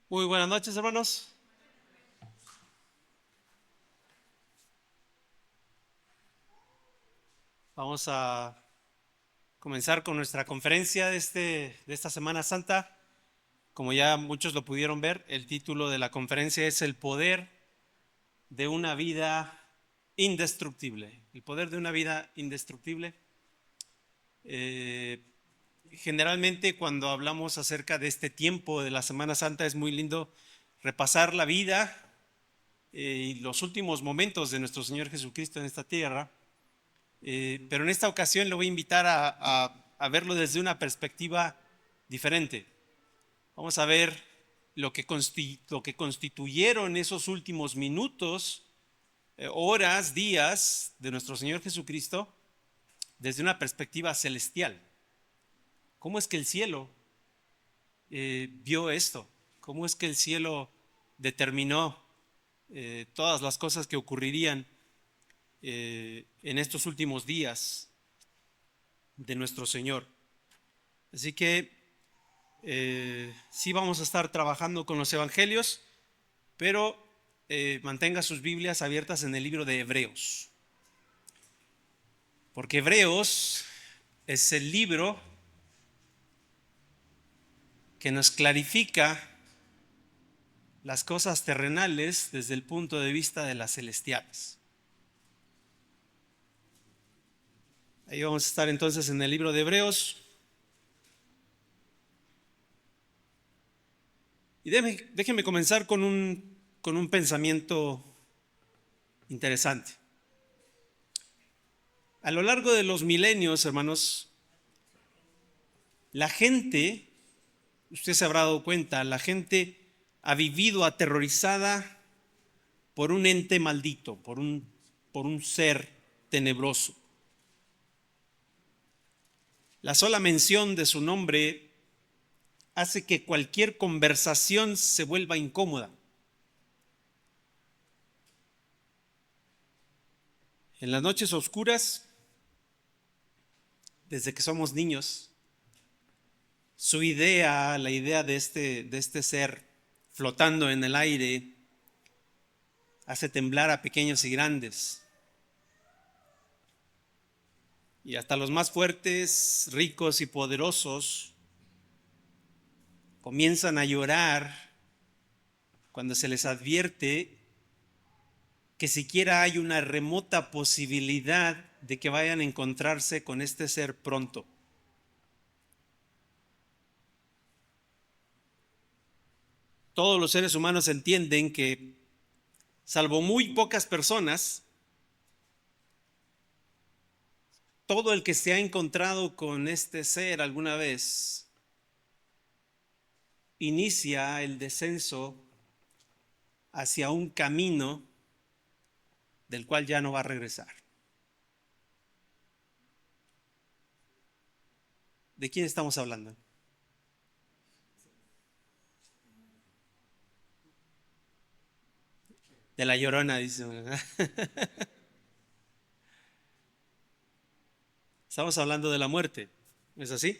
Muy buenas noches, hermanos. Vamos a comenzar con nuestra conferencia de esta Semana Santa. Como ya muchos lo pudieron ver, el título de la conferencia es El poder de una vida indestructible. El poder de una vida indestructible. Eh, Generalmente cuando hablamos acerca de este tiempo de la Semana Santa es muy lindo repasar la vida y los últimos momentos de nuestro Señor Jesucristo en esta tierra. Pero en esta ocasión lo voy a invitar a verlo desde una perspectiva diferente. Vamos a ver lo que constituyeron esos últimos minutos, horas, días de nuestro Señor Jesucristo desde una perspectiva celestial. ¿Cómo es que el cielo vio esto? ¿Cómo es que el cielo determinó todas las cosas que ocurrirían en estos últimos días de nuestro Señor? Así que sí vamos a estar trabajando con los evangelios, pero mantenga sus Biblias abiertas en el libro de Hebreos, porque Hebreos es el libro que nos clarifica las cosas terrenales desde el punto de vista de las celestiales. Ahí vamos a estar entonces en el libro de Hebreos. Y déjenme comenzar con un pensamiento interesante. A lo largo de los milenios, hermanos, la gente, usted se habrá dado cuenta, la gente ha vivido aterrorizada por un ente maldito, por un ser tenebroso. La sola mención de su nombre hace que cualquier conversación se vuelva incómoda. En las noches oscuras, desde que somos niños, su idea, la idea de este ser flotando en el aire, hace temblar a pequeños y grandes. Y hasta los más fuertes, ricos y poderosos comienzan a llorar cuando se les advierte que siquiera hay una remota posibilidad de que vayan a encontrarse con este ser pronto. Todos los seres humanos entienden que, salvo muy pocas personas, todo el que se ha encontrado con este ser alguna vez inicia el descenso hacia un camino del cual ya no va a regresar. ¿De quién estamos hablando? De la Llorona, dice. Estamos hablando de la muerte, ¿no es así?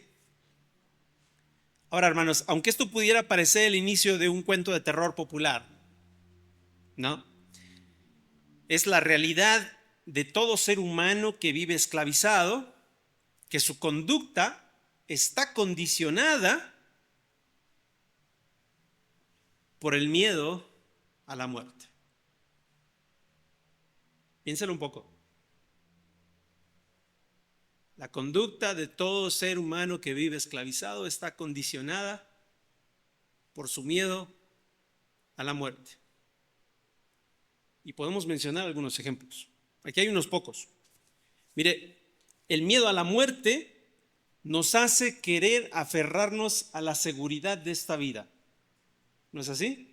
Ahora, hermanos, aunque esto pudiera parecer el inicio de un cuento de terror popular, ¿no? Es la realidad de todo ser humano que vive esclavizado, que su conducta está condicionada por el miedo a la muerte. Piénselo un poco. La conducta de todo ser humano que vive esclavizado está condicionada por su miedo a la muerte. Y podemos mencionar algunos ejemplos. Aquí hay unos pocos. Mire, el miedo a la muerte nos hace querer aferrarnos a la seguridad de esta vida. ¿No es así?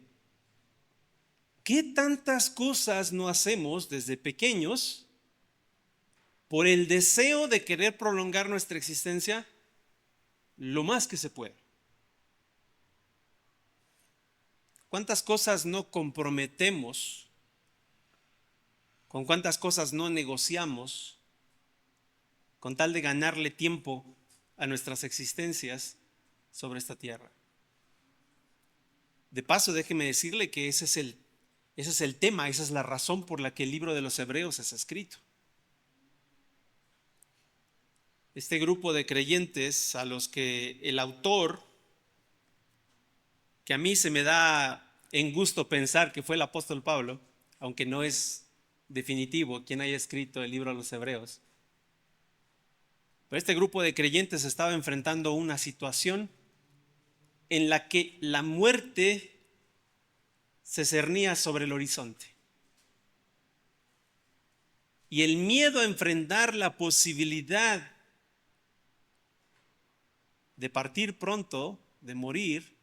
¿Qué tantas cosas no hacemos desde pequeños por el deseo de querer prolongar nuestra existencia lo más que se pueda? ¿Cuántas cosas no comprometemos? ¿Con cuántas cosas no negociamos con tal de ganarle tiempo a nuestras existencias sobre esta tierra? De paso, déjeme decirle que ese es el tema, esa es la razón por la que el libro de los Hebreos es escrito. Este grupo de creyentes a los que el autor, que a mí se me da en gusto pensar que fue el apóstol Pablo, aunque no es definitivo quien haya escrito el libro de los Hebreos, pero este grupo de creyentes estaba enfrentando una situación en la que la muerte se cernía sobre el horizonte. Y el miedo a enfrentar la posibilidad de partir pronto, de morir,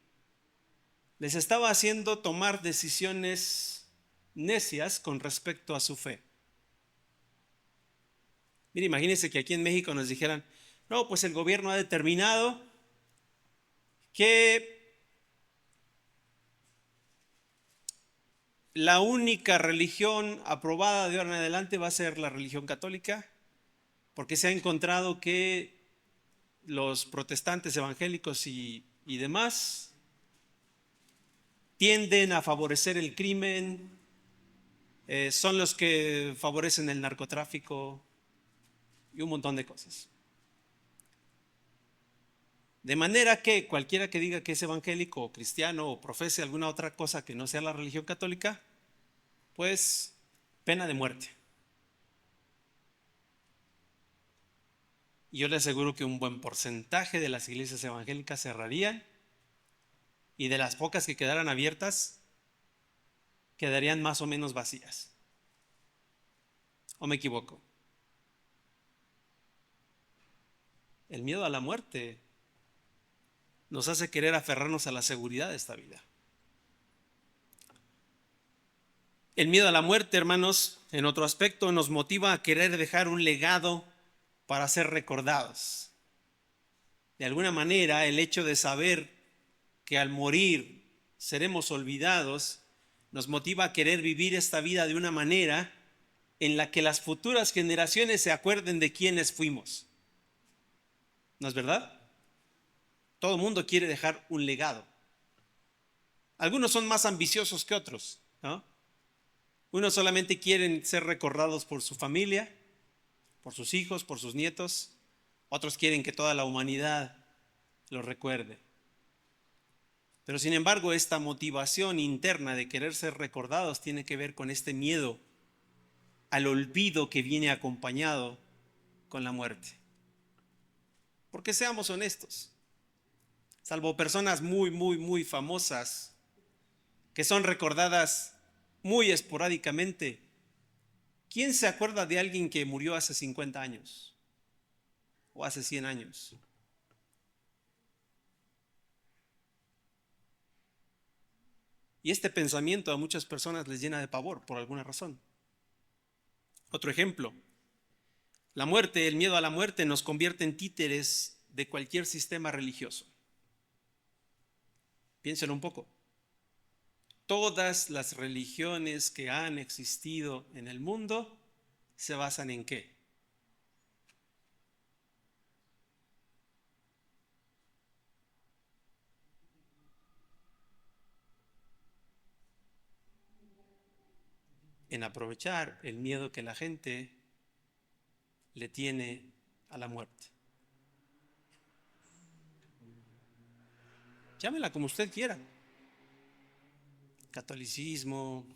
les estaba haciendo tomar decisiones necias con respecto a su fe. Mire, imagínense que aquí en México nos dijeran, no, pues el gobierno ha determinado que la única religión aprobada de ahora en adelante va a ser la religión católica, porque se ha encontrado que los protestantes evangélicos y demás tienden a favorecer el crimen, son los que favorecen el narcotráfico y un montón de cosas. De manera que cualquiera que diga que es evangélico o cristiano o profese alguna otra cosa que no sea la religión católica, pues pena de muerte. Y yo le aseguro que un buen porcentaje de las iglesias evangélicas cerrarían y de las pocas que quedaran abiertas, quedarían más o menos vacías. ¿O me equivoco? El miedo a la muerte nos hace querer aferrarnos a la seguridad de esta vida. El miedo a la muerte, hermanos, en otro aspecto, nos motiva a querer dejar un legado para ser recordados. De alguna manera, el hecho de saber que al morir seremos olvidados, nos motiva a querer vivir esta vida de una manera en la que las futuras generaciones se acuerden de quiénes fuimos. ¿No es verdad? Todo el mundo quiere dejar un legado. Algunos son más ambiciosos que otros, ¿no? Unos solamente quieren ser recordados por su familia, por sus hijos, por sus nietos. Otros quieren que toda la humanidad los recuerde. Pero sin embargo, esta motivación interna de querer ser recordados tiene que ver con este miedo al olvido que viene acompañado con la muerte. Porque seamos honestos, salvo personas muy famosas que son recordadas muy esporádicamente, ¿quién se acuerda de alguien que murió hace 50 años o hace 100 años? Y este pensamiento a muchas personas les llena de pavor por alguna razón. Otro ejemplo, la muerte, el miedo a la muerte nos convierte en títeres de cualquier sistema religioso. Piénsenlo un poco. Todas las religiones que han existido en el mundo se basan ¿en qué? En aprovechar el miedo que la gente le tiene a la muerte. Llámela como usted quiera. Catolicismo,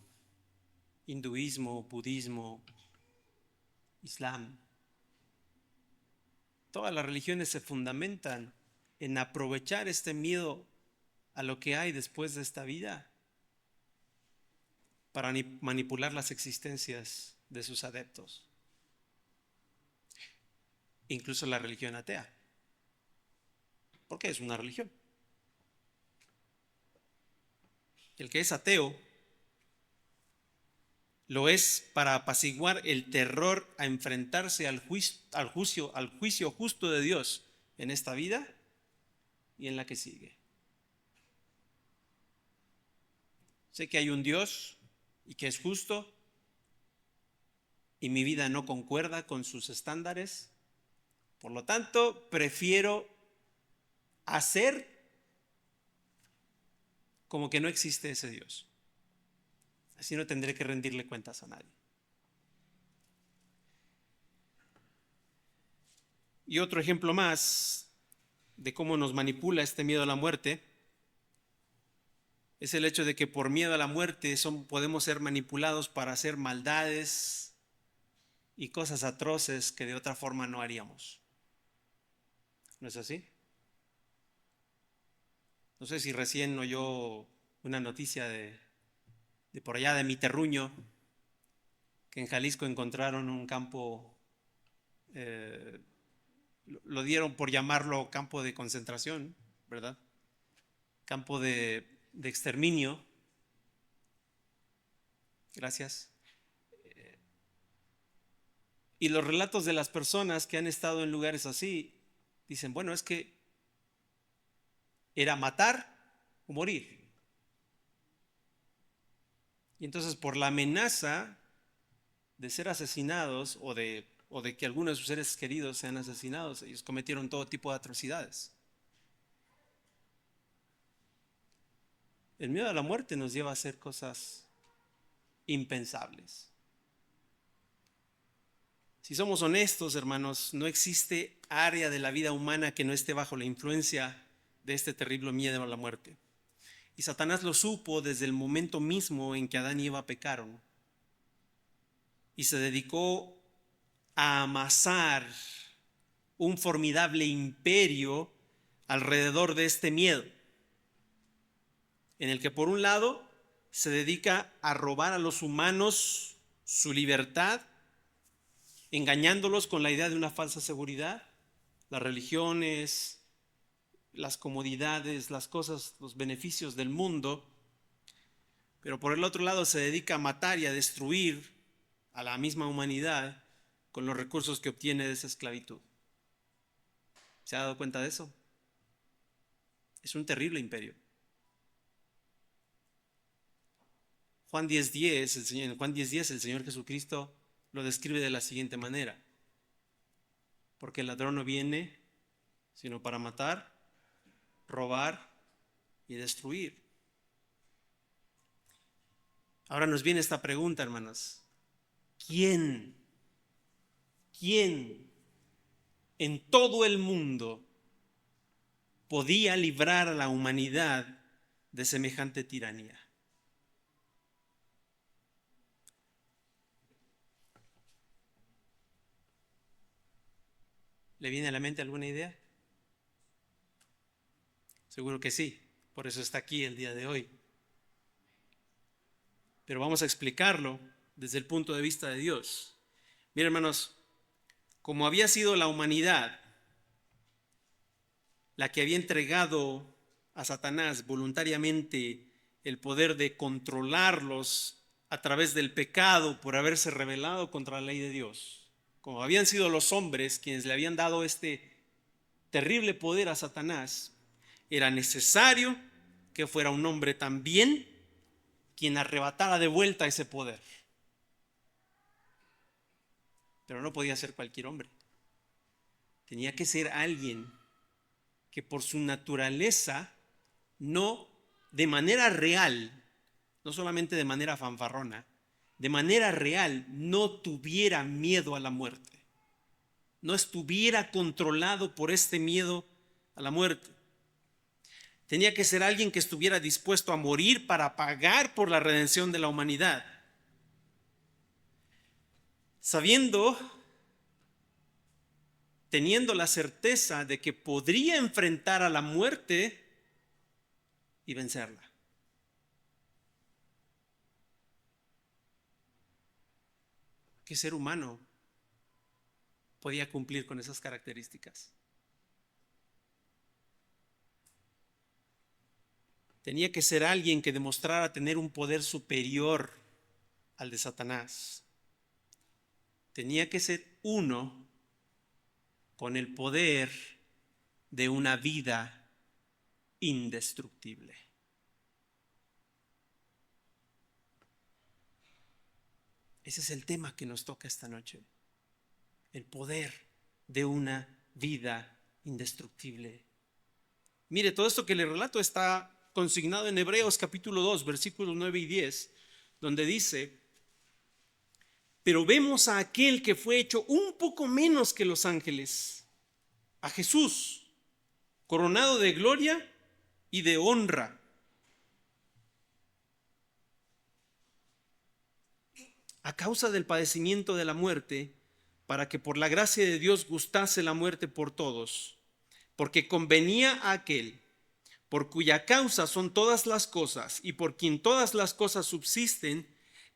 hinduismo, budismo, islam. Todas las religiones se fundamentan en aprovechar este miedo a lo que hay después de esta vida para manipular las existencias de sus adeptos. Incluso la religión atea. ¿Por qué es una religión? El que es ateo lo es para apaciguar el terror a enfrentarse al juicio justo de Dios en esta vida y en la que sigue. Sé que hay un Dios y que es justo y mi vida no concuerda con sus estándares. Por lo tanto, prefiero hacer como que no existe ese Dios. Así no tendré que rendirle cuentas a nadie. Y otro ejemplo más de cómo nos manipula este miedo a la muerte es el hecho de que por miedo a la muerte podemos ser manipulados para hacer maldades y cosas atroces que de otra forma no haríamos. ¿No es así? No sé si recién oyó una noticia de por allá de mi terruño, que en Jalisco encontraron un campo, lo dieron por llamarlo campo de concentración, ¿verdad? Campo de exterminio. Gracias. Y los relatos de las personas que han estado en lugares así dicen, bueno, es que era matar o morir. Y entonces por la amenaza de ser asesinados o de que algunos de sus seres queridos sean asesinados, ellos cometieron todo tipo de atrocidades. El miedo a la muerte nos lleva a hacer cosas impensables. Si somos honestos, hermanos, no existe área de la vida humana que no esté bajo la influencia de este terrible miedo a la muerte. Y Satanás lo supo desde el momento mismo en que Adán y Eva pecaron. Y se dedicó a amasar un formidable imperio alrededor de este miedo, en el que por un lado se dedica a robar a los humanos su libertad, engañándolos con la idea de una falsa seguridad, las religiones, las comodidades, las cosas, los beneficios del mundo. Pero por el otro lado se dedica a matar y a destruir a la misma humanidad con los recursos que obtiene de esa esclavitud. ¿Se ha dado cuenta de eso? Es un terrible imperio. En Juan 10:10 el Señor Jesucristo lo describe de la siguiente manera: porque el ladrón no viene sino para matar, robar y destruir. Ahora nos viene esta pregunta, hermanos: ¿Quién en todo el mundo podía librar a la humanidad de semejante tiranía? ¿Le viene a la mente alguna idea? Seguro que sí, por eso está aquí el día de hoy. Pero vamos a explicarlo desde el punto de vista de Dios. Miren, hermanos, como había sido la humanidad la que había entregado a Satanás voluntariamente el poder de controlarlos a través del pecado por haberse rebelado contra la ley de Dios, como habían sido los hombres quienes le habían dado este terrible poder a Satanás, era necesario que fuera un hombre también quien arrebatara de vuelta ese poder. Pero no podía ser cualquier hombre. Tenía que ser alguien que por su naturaleza, no de manera real, no solamente de manera fanfarrona, de manera real no tuviera miedo a la muerte, no estuviera controlado por este miedo a la muerte. Tenía que ser alguien que estuviera dispuesto a morir para pagar por la redención de la humanidad, teniendo la certeza de que podría enfrentar a la muerte y vencerla. ¿Qué ser humano podía cumplir con esas características? Tenía que ser alguien que demostrara tener un poder superior al de Satanás. Tenía que ser uno con el poder de una vida indestructible. Ese es el tema que nos toca esta noche. El poder de una vida indestructible. Mire, todo esto que le relato está consignado en Hebreos capítulo 2, versículos 9 y 10, donde dice: pero vemos a aquel que fue hecho un poco menos que los ángeles, a Jesús, coronado de gloria y de honra, a causa del padecimiento de la muerte, para que por la gracia de Dios gustase la muerte por todos, porque convenía a aquel por cuya causa son todas las cosas y por quien todas las cosas subsisten,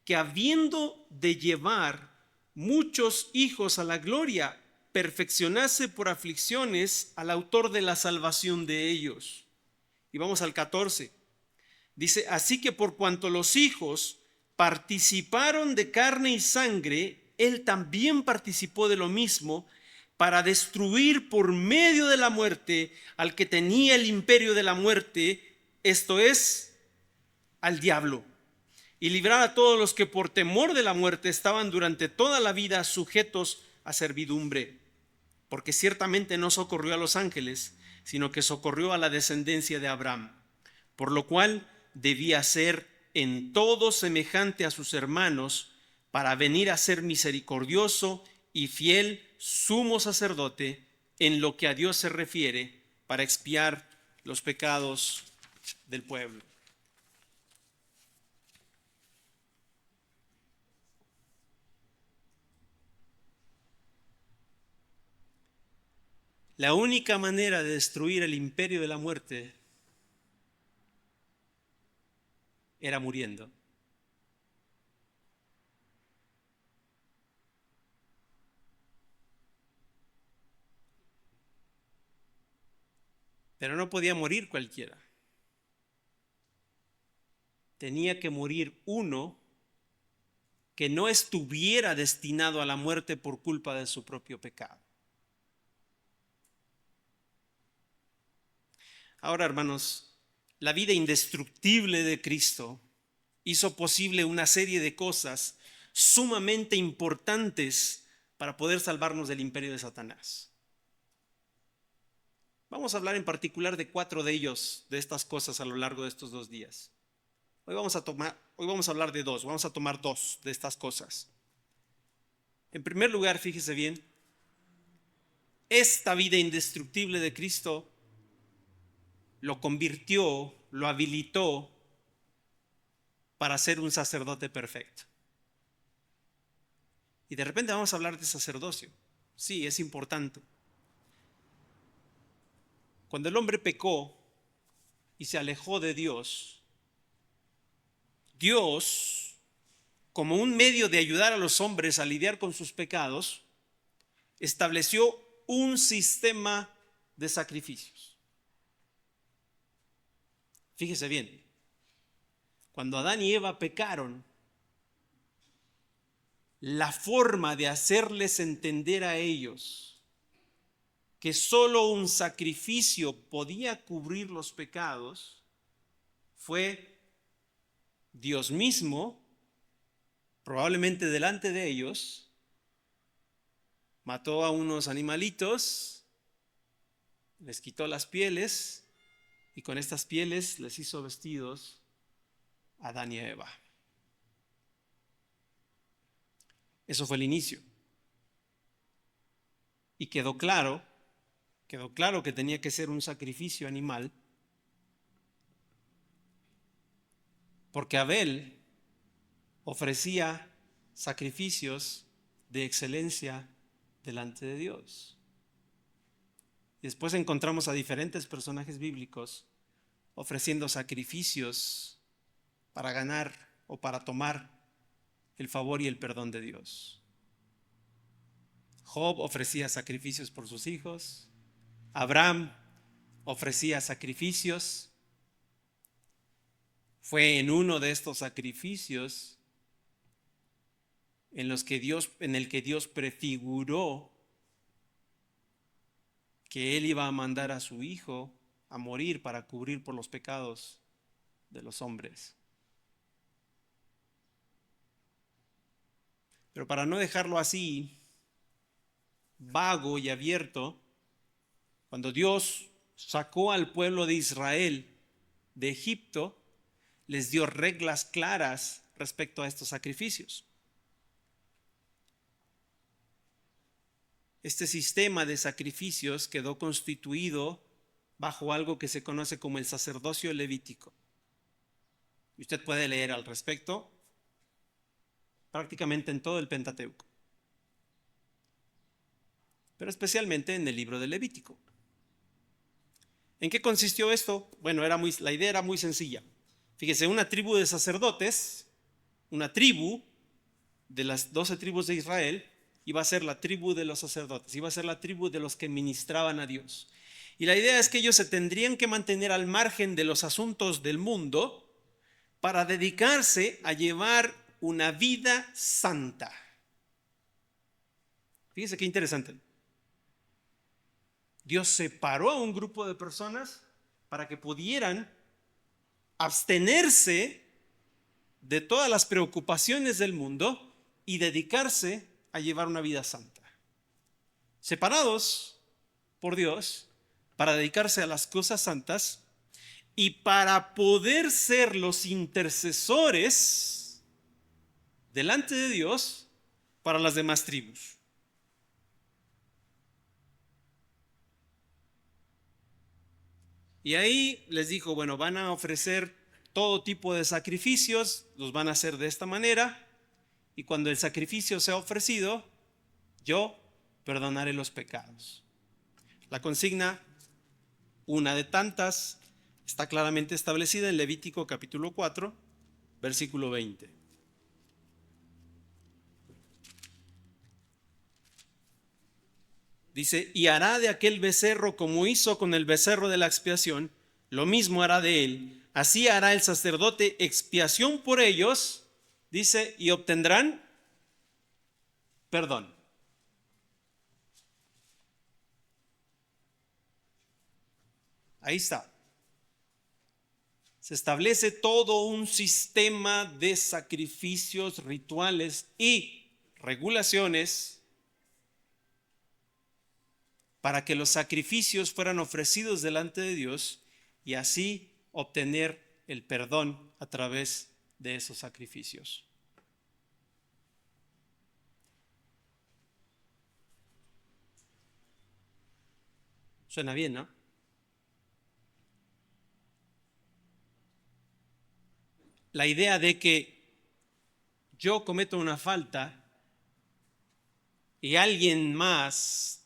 que habiendo de llevar muchos hijos a la gloria, perfeccionase por aflicciones al autor de la salvación de ellos. Y vamos al 14. Dice: así que por cuanto los hijos participaron de carne y sangre, él también participó de lo mismo, para destruir por medio de la muerte al que tenía el imperio de la muerte, esto es, al diablo, y librar a todos los que por temor de la muerte estaban durante toda la vida sujetos a servidumbre. Porque ciertamente no socorrió a los ángeles, sino que socorrió a la descendencia de Abraham, por lo cual debía ser en todo semejante a sus hermanos, para venir a ser misericordioso y fiel sumo sacerdote en lo que a Dios se refiere, para expiar los pecados del pueblo. La única manera de destruir el imperio de la muerte era muriendo. Pero no podía morir cualquiera. Tenía que morir uno que no estuviera destinado a la muerte por culpa de su propio pecado. Ahora, hermanos, la vida indestructible de Cristo hizo posible una serie de cosas sumamente importantes para poder salvarnos del imperio de Satanás. Vamos a hablar en particular de 4 de ellos, de estas cosas a lo largo de estos 2 días. Hoy vamos a hablar de 2, vamos a tomar 2 de estas cosas. En primer lugar, fíjese bien, esta vida indestructible de Cristo lo convirtió, lo habilitó para ser un sacerdote perfecto. Y de repente vamos a hablar de sacerdocio. Sí, es importante. Cuando el hombre pecó y se alejó de Dios, Dios, como un medio de ayudar a los hombres a lidiar con sus pecados, estableció un sistema de sacrificios. Fíjese bien, cuando Adán y Eva pecaron, la forma de hacerles entender a ellos que solo un sacrificio podía cubrir los pecados fue Dios mismo, probablemente delante de ellos, mató a unos animalitos, les quitó las pieles y con estas pieles les hizo vestidos a Adán y a Eva. Eso fue el inicio. Y quedó claro que tenía que ser un sacrificio animal, porque Abel ofrecía sacrificios de excelencia delante de Dios. Después encontramos a diferentes personajes bíblicos ofreciendo sacrificios para ganar o para tomar el favor y el perdón de Dios. Job ofrecía sacrificios por sus hijos. Abraham ofrecía sacrificios. Fue en uno de estos sacrificios en el que Dios prefiguró que él iba a mandar a su hijo a morir para cubrir por los pecados de los hombres. Pero para no dejarlo así, vago y abierto, cuando Dios sacó al pueblo de Israel de Egipto, les dio reglas claras respecto a estos sacrificios. Este sistema de sacrificios quedó constituido bajo algo que se conoce como el sacerdocio levítico. Y usted puede leer al respecto prácticamente en todo el Pentateuco, pero especialmente en el libro de Levítico. ¿En qué consistió esto? Bueno, la idea era muy sencilla. Fíjese, una tribu de sacerdotes, una tribu de las 12 tribus de Israel, iba a ser la tribu de los sacerdotes, iba a ser la tribu de los que ministraban a Dios. Y la idea es que ellos se tendrían que mantener al margen de los asuntos del mundo para dedicarse a llevar una vida santa. Fíjese qué interesante. Dios separó a un grupo de personas para que pudieran abstenerse de todas las preocupaciones del mundo y dedicarse a llevar una vida santa. Separados por Dios para dedicarse a las cosas santas y para poder ser los intercesores delante de Dios para las demás tribus. Y ahí les dijo, bueno, van a ofrecer todo tipo de sacrificios, los van a hacer de esta manera, y cuando el sacrificio sea ofrecido, yo perdonaré los pecados. La consigna, una de tantas, está claramente establecida en Levítico capítulo 4, versículo 20. Dice, y hará de aquel becerro como hizo con el becerro de la expiación, lo mismo hará de él. Así hará el sacerdote expiación por ellos, dice, y obtendrán perdón. Ahí está. Se establece todo un sistema de sacrificios, rituales y regulaciones para que los sacrificios fueran ofrecidos delante de Dios y así obtener el perdón a través de esos sacrificios. Suena bien, ¿no? La idea de que yo cometo una falta y alguien más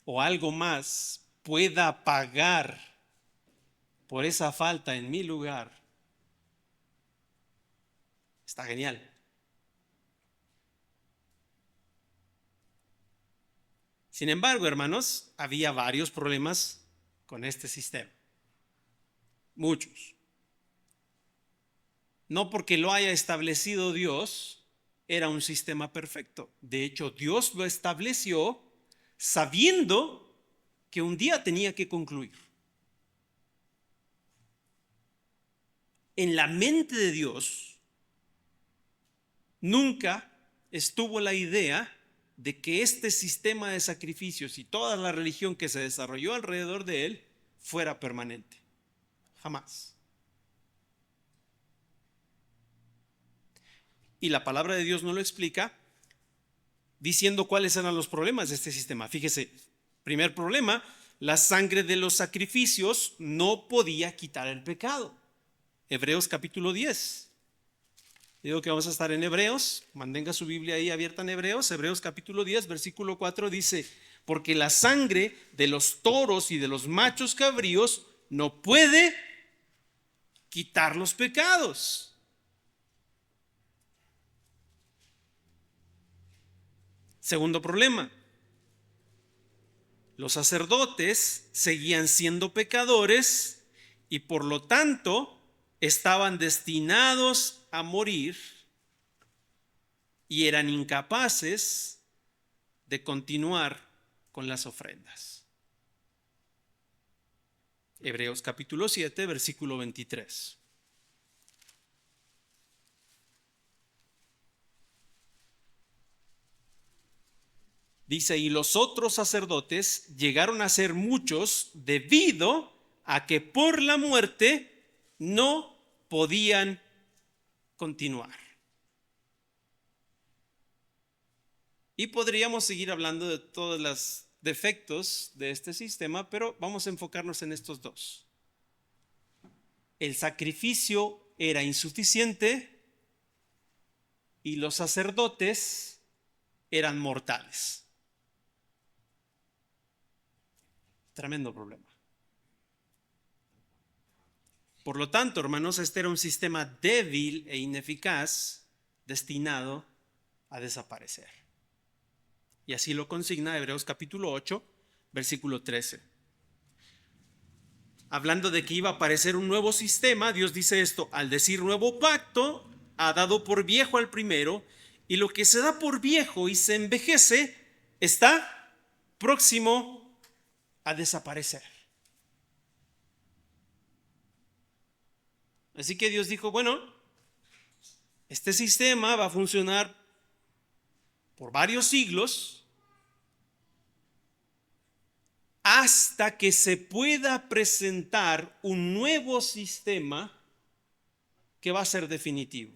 o algo más pueda pagar por esa falta en mi lugar, está genial. Sin embargo, hermanos, había varios problemas con este sistema. Muchos. No porque lo haya establecido Dios, era un sistema perfecto. De hecho, Dios lo estableció sabiendo que un día tenía que concluir. En la mente de Dios nunca estuvo la idea de que este sistema de sacrificios y toda la religión que se desarrolló alrededor de él fuera permanente. Jamás. Y la palabra de Dios no lo explica diciendo cuáles eran los problemas de este sistema. Fíjese, primer problema, la sangre de los sacrificios no podía quitar el pecado. Hebreos capítulo 10. Digo que vamos a estar en Hebreos, mantenga su Biblia ahí abierta en Hebreos. Hebreos capítulo 10, versículo 4 dice, porque la sangre de los toros y de los machos cabríos no puede quitar los pecados. Segundo problema, los sacerdotes seguían siendo pecadores y por lo tanto estaban destinados a morir y eran incapaces de continuar con las ofrendas. Hebreos capítulo 7, versículo 23. Dice, y los otros sacerdotes llegaron a ser muchos debido a que por la muerte no podían continuar. Y podríamos seguir hablando de todos los defectos de este sistema, pero vamos a enfocarnos en estos dos. El sacrificio era insuficiente y los sacerdotes eran mortales. Tremendo problema. Por lo tanto, hermanos, este era un sistema débil e ineficaz destinado a desaparecer. Y así lo consigna Hebreos capítulo 8, versículo 13. Hablando de que iba a aparecer un nuevo sistema, Dios dice esto: al decir nuevo pacto, ha dado por viejo al primero, y lo que se da por viejo y se envejece está próximo a desaparecer. Así que Dios dijo, bueno, este sistema va a funcionar por varios siglos hasta que se pueda presentar un nuevo sistema que va a ser definitivo.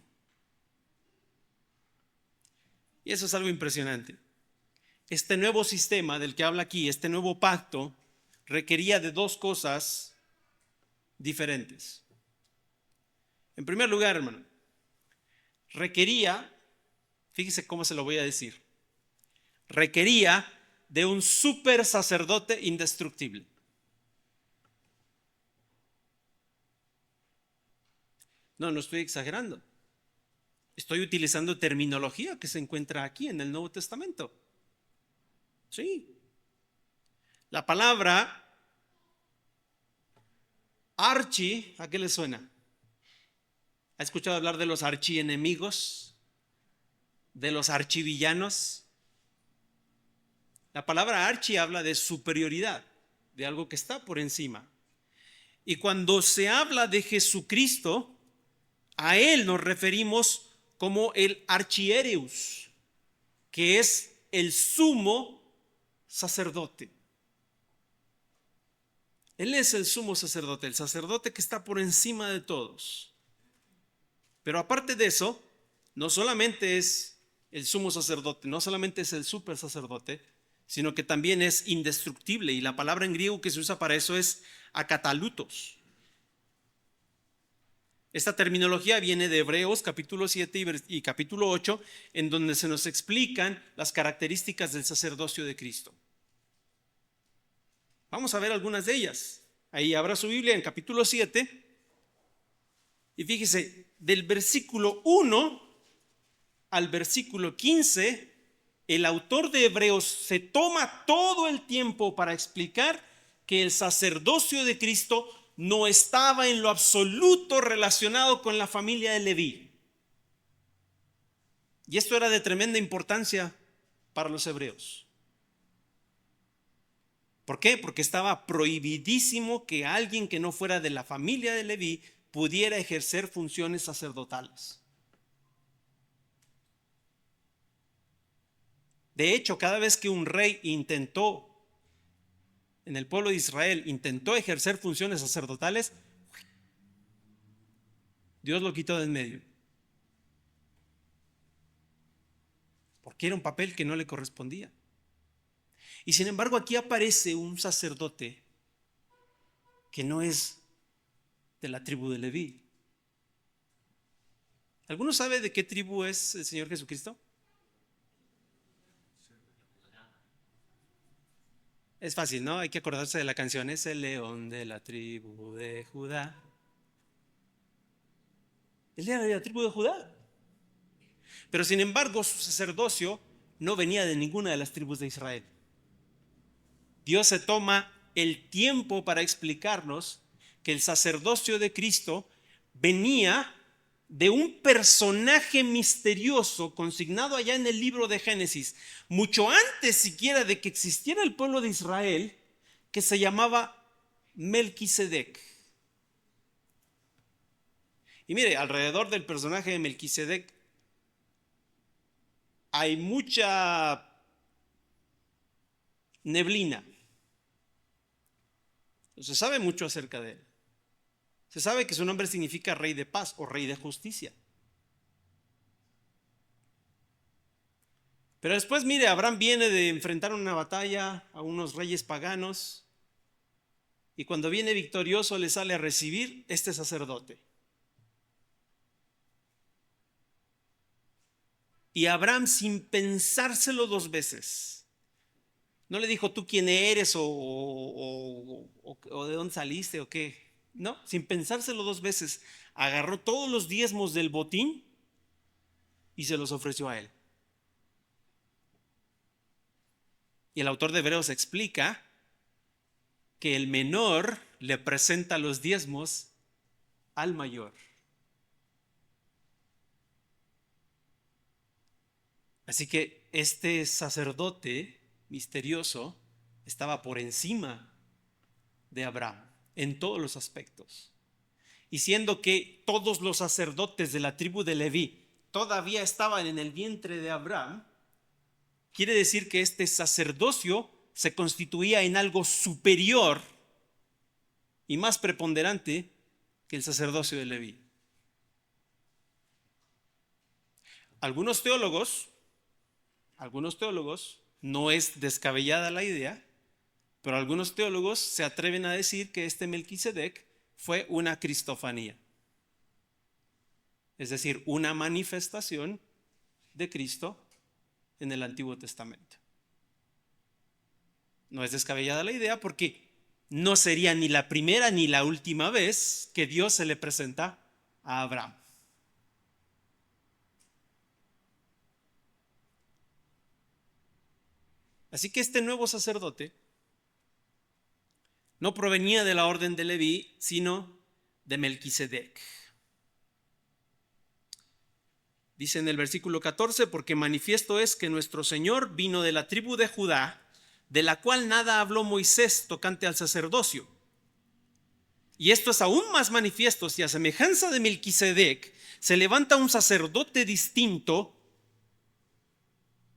Y eso es algo impresionante. Este nuevo sistema del que habla aquí, este nuevo pacto, requería de dos cosas diferentes. En primer lugar, hermano, requería, fíjese cómo se lo voy a decir, requería de un super sacerdote indestructible. No estoy exagerando. Estoy utilizando terminología que se encuentra aquí en el Nuevo Testamento. Sí. La palabra archi, ¿a qué le suena? ¿Ha escuchado hablar de los archienemigos? ¿De los archivillanos? La palabra archi habla de superioridad, de algo que está por encima. Y cuando se habla de Jesucristo, a Él nos referimos como el archiereus, que es el sumo sacerdote. Él es el sumo sacerdote, el sacerdote que está por encima de todos. Pero aparte de eso, no solamente es el sumo sacerdote, no solamente es el super sacerdote, sino que también es indestructible. Y la palabra en griego que se usa para eso es akatalutos. Esta terminología viene de Hebreos capítulo 7 y capítulo 8, en donde se nos explican las características del sacerdocio de Cristo. Vamos a ver algunas de ellas. Ahí abra su Biblia en capítulo 7 y fíjese, del versículo 1 al versículo 15, el autor de Hebreos se toma todo el tiempo para explicar que el sacerdocio de Cristo no estaba en lo absoluto relacionado con la familia de Leví. Y esto era de tremenda importancia para los hebreos. ¿Por qué? Porque estaba prohibidísimo que alguien que no fuera de la familia de Leví pudiera ejercer funciones sacerdotales. De hecho, cada vez que un rey en el pueblo de Israel, intentó ejercer funciones sacerdotales, Dios lo quitó de en medio. Porque era un papel que no le correspondía. Y sin embargo, aquí aparece un sacerdote que no es de la tribu de Leví. ¿Alguno sabe de qué tribu es el Señor Jesucristo? Es fácil, ¿no? Hay que acordarse de la canción. Es el león de la tribu de Judá. Él era de la tribu de Judá. Pero sin embargo, su sacerdocio no venía de ninguna de las tribus de Israel. Dios se toma el tiempo para explicarnos que el sacerdocio de Cristo venía de un personaje misterioso consignado allá en el libro de Génesis, mucho antes siquiera de que existiera el pueblo de Israel, que se llamaba Melquisedec. Y mire, alrededor del personaje de Melquisedec hay mucha neblina. Se sabe mucho acerca de él. Se sabe que su nombre significa rey de paz o rey de justicia. Pero después, mire, Abraham viene de enfrentar una batalla a unos reyes paganos y cuando viene victorioso le sale a recibir este sacerdote. Y Abraham, sin pensárselo dos veces, no le dijo tú quién eres o de dónde saliste o qué. No, sin pensárselo dos veces, agarró todos los diezmos del botín y se los ofreció a él. Y el autor de Hebreos explica que el menor le presenta los diezmos al mayor. Así que este sacerdote misterioso estaba por encima de Abraham en todos los aspectos. Y siendo que todos los sacerdotes de la tribu de Leví todavía estaban en el vientre de Abraham, quiere decir que este sacerdocio se constituía en algo superior y más preponderante que el sacerdocio de Leví. Algunos teólogos, no es descabellada la idea, pero algunos teólogos se atreven a decir que este Melquisedec fue una cristofanía, es decir, una manifestación de Cristo en el Antiguo Testamento. No es descabellada la idea porque no sería ni la primera ni la última vez que Dios se le presenta a Abraham. Así que este nuevo sacerdote no provenía de la orden de Leví, sino de Melquisedec. Dice en el versículo 14, porque manifiesto es que nuestro Señor vino de la tribu de Judá, de la cual nada habló Moisés tocante al sacerdocio. Y esto es aún más manifiesto si a semejanza de Melquisedec se levanta un sacerdote distinto,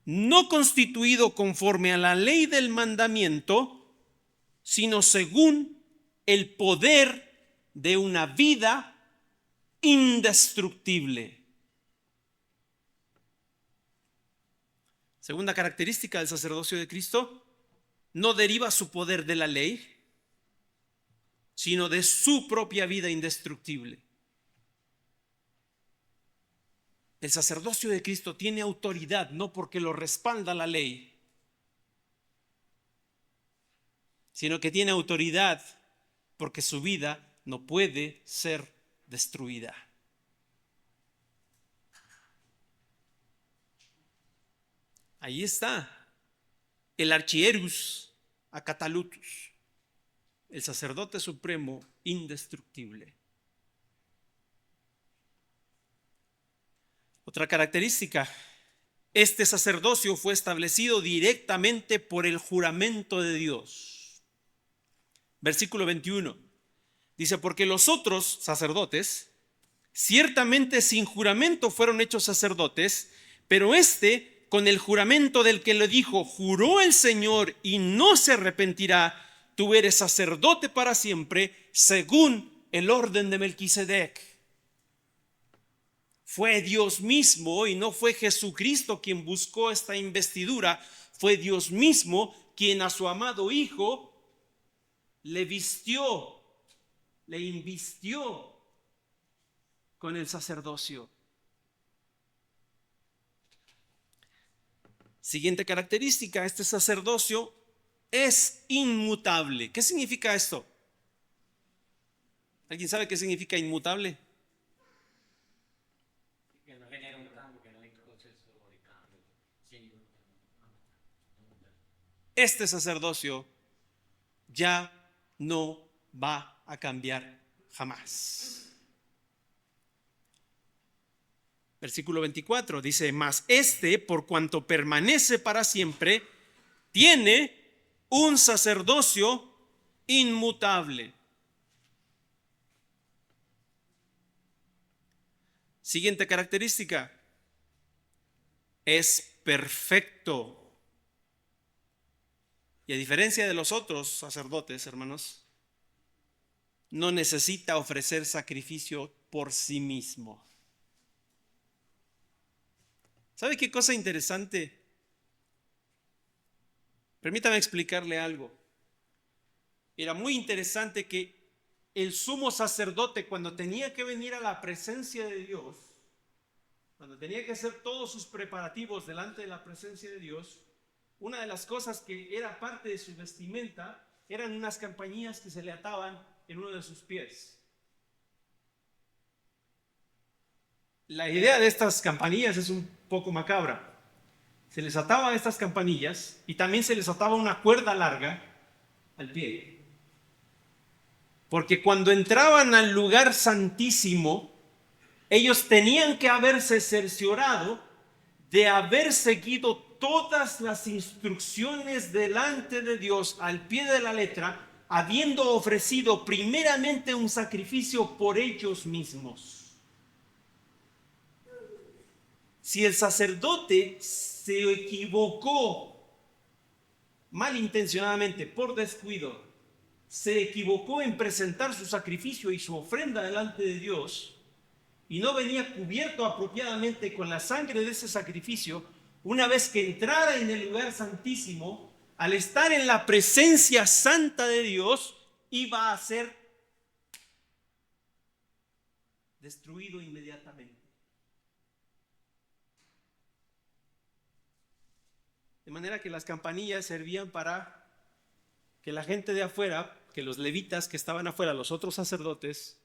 no constituido conforme a la ley del mandamiento, sino según el poder de una vida indestructible. Segunda característica del sacerdocio de Cristo, no deriva su poder de la ley, sino de su propia vida indestructible. El sacerdocio de Cristo tiene autoridad no porque lo respalda la ley, sino que tiene autoridad porque su vida no puede ser destruida. Ahí está el archierus acatalutus, el sacerdote supremo indestructible. Otra característica, este sacerdocio fue establecido directamente por el juramento de Dios. Versículo 21, dice, porque los otros sacerdotes ciertamente sin juramento fueron hechos sacerdotes, pero este con el juramento del que le dijo, juró el Señor y no se arrepentirá, tú eres sacerdote para siempre, según el orden de Melquisedec. Fue Dios mismo y no fue Jesucristo quien buscó esta investidura, fue Dios mismo quien a su amado Hijo le vistió, le invistió con el sacerdocio. Siguiente característica, este sacerdocio es inmutable. ¿Qué significa esto? ¿Alguien sabe qué significa inmutable? Que no genera un cambio, que no hay proceso de cambio. Sí. Este sacerdocio ya no va a cambiar jamás. Versículo 24 dice, mas este, por cuanto permanece para siempre, tiene un sacerdocio inmutable. Siguiente característica, es perfecto. Y a diferencia de los otros sacerdotes, hermanos, no necesita ofrecer sacrificio por sí mismo. ¿Sabe qué cosa interesante? Permítame explicarle algo. Era muy interesante que el sumo sacerdote, cuando tenía que venir a la presencia de Dios, cuando tenía que hacer todos sus preparativos delante de la presencia de Dios, una de las cosas que era parte de su vestimenta eran unas campanillas que se le ataban en uno de sus pies. La idea de estas campanillas es un poco macabra. Se les ataba estas campanillas y también se les ataba una cuerda larga al pie. Porque cuando entraban al lugar santísimo, ellos tenían que haberse cerciorado de haber seguido todas las instrucciones delante de Dios al pie de la letra, habiendo ofrecido primeramente un sacrificio por ellos mismos. Si el sacerdote se equivocó malintencionadamente, por descuido, se equivocó en presentar su sacrificio y su ofrenda delante de Dios y no venía cubierto apropiadamente con la sangre de ese sacrificio, una vez que entrara en el lugar santísimo, al estar en la presencia santa de Dios, iba a ser destruido inmediatamente. De manera que las campanillas servían para que la gente de afuera, que los levitas que estaban afuera, los otros sacerdotes,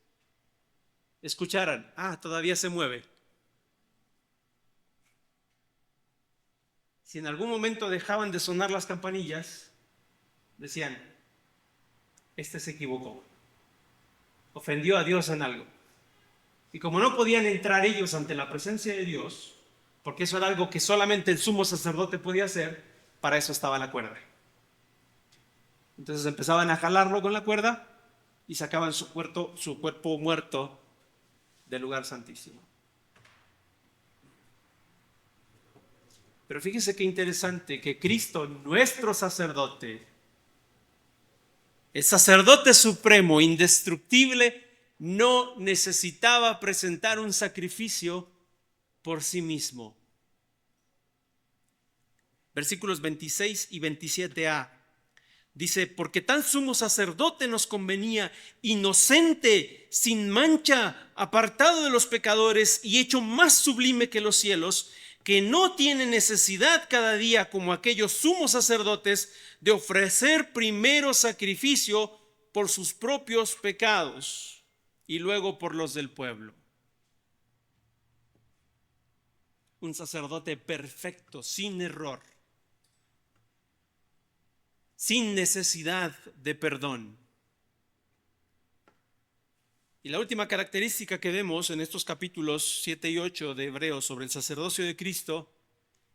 escucharan, todavía se mueve. Si en algún momento dejaban de sonar las campanillas, decían, este se equivocó, ofendió a Dios en algo. Y como no podían entrar ellos ante la presencia de Dios, porque eso era algo que solamente el sumo sacerdote podía hacer, para eso estaba la cuerda. Entonces empezaban a jalarlo con la cuerda y sacaban su cuerpo muerto del lugar santísimo. Pero fíjese qué interesante que Cristo, nuestro sacerdote, el sacerdote supremo, indestructible, no necesitaba presentar un sacrificio por sí mismo. Versículos 26 y 27a. Dice, porque tal sumo sacerdote nos convenía, inocente, sin mancha, apartado de los pecadores y hecho más sublime que los cielos, que no tiene necesidad cada día, como aquellos sumos sacerdotes, de ofrecer primero sacrificio por sus propios pecados y luego por los del pueblo. Un sacerdote perfecto, sin error, sin necesidad de perdón. Y la última característica que vemos en estos capítulos 7 y 8 de Hebreos sobre el sacerdocio de Cristo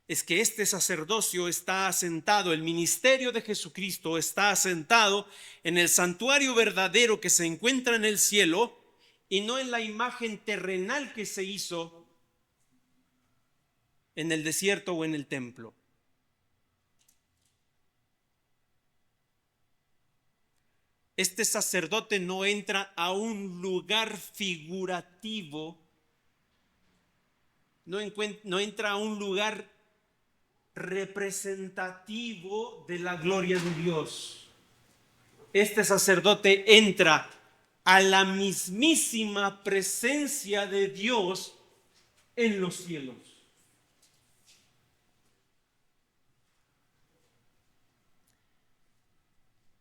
es que este sacerdocio está asentado, el ministerio de Jesucristo está asentado en el santuario verdadero que se encuentra en el cielo y no en la imagen terrenal que se hizo en el desierto o en el templo. Este sacerdote no entra a un lugar figurativo, no entra a un lugar representativo de la gloria de Dios. Este sacerdote entra a la mismísima presencia de Dios en los cielos.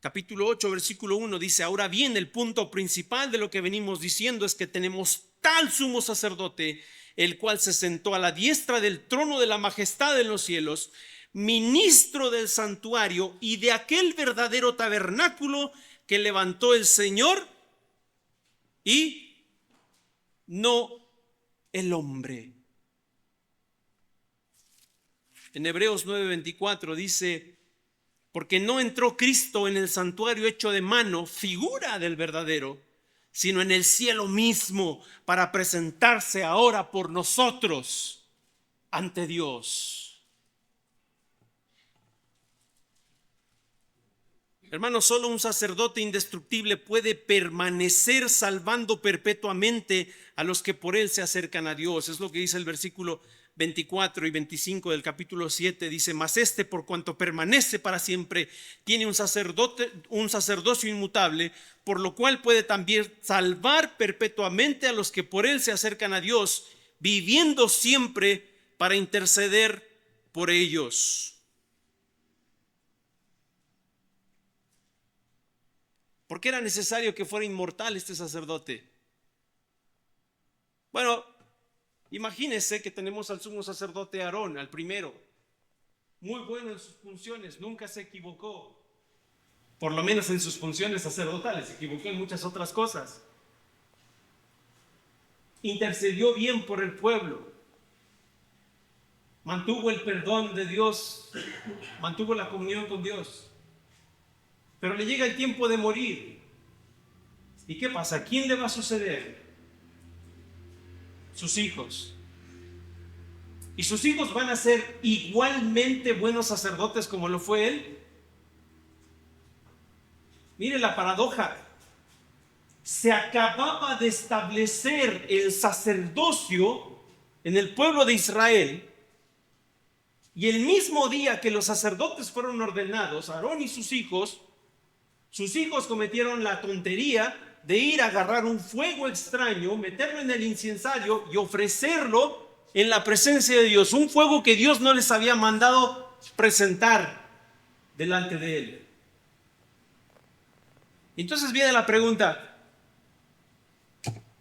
Capítulo 8, versículo 1 dice, ahora bien, el punto principal de lo que venimos diciendo es que tenemos tal sumo sacerdote, el cual se sentó a la diestra del trono de la majestad en los cielos, ministro del santuario y de aquel verdadero tabernáculo que levantó el Señor y no el hombre. En Hebreos 9:24 dice, porque no entró Cristo en el santuario hecho de mano, figura del verdadero, sino en el cielo mismo, para presentarse ahora por nosotros ante Dios. Hermanos, solo un sacerdote indestructible puede permanecer salvando perpetuamente a los que por él se acercan a Dios. Es lo que dice el versículo 24 y 25 del capítulo 7. Dice: mas este, por cuanto permanece para siempre, tiene un sacerdocio inmutable, por lo cual puede también salvar perpetuamente a los que por él se acercan a Dios, viviendo siempre para interceder por ellos. ¿Por qué era necesario que fuera inmortal este sacerdote? Bueno, imagínense que tenemos al sumo sacerdote Aarón, al primero, muy bueno en sus funciones, nunca se equivocó, por lo menos en sus funciones sacerdotales, se equivocó en muchas otras cosas. Intercedió bien por el pueblo, mantuvo el perdón de Dios, mantuvo la comunión con Dios. Pero le llega el tiempo de morir. ¿Y qué pasa? ¿A quién le va a suceder? Sus hijos. ¿Y sus hijos van a ser igualmente buenos sacerdotes como lo fue él? Mire la paradoja. Se acababa de establecer el sacerdocio en el pueblo de Israel, y el mismo día que los sacerdotes fueron ordenados, Aarón y sus hijos cometieron la tontería de ir a agarrar un fuego extraño, meterlo en el incensario y ofrecerlo en la presencia de Dios. Un fuego que Dios no les había mandado presentar delante de él. Entonces viene la pregunta: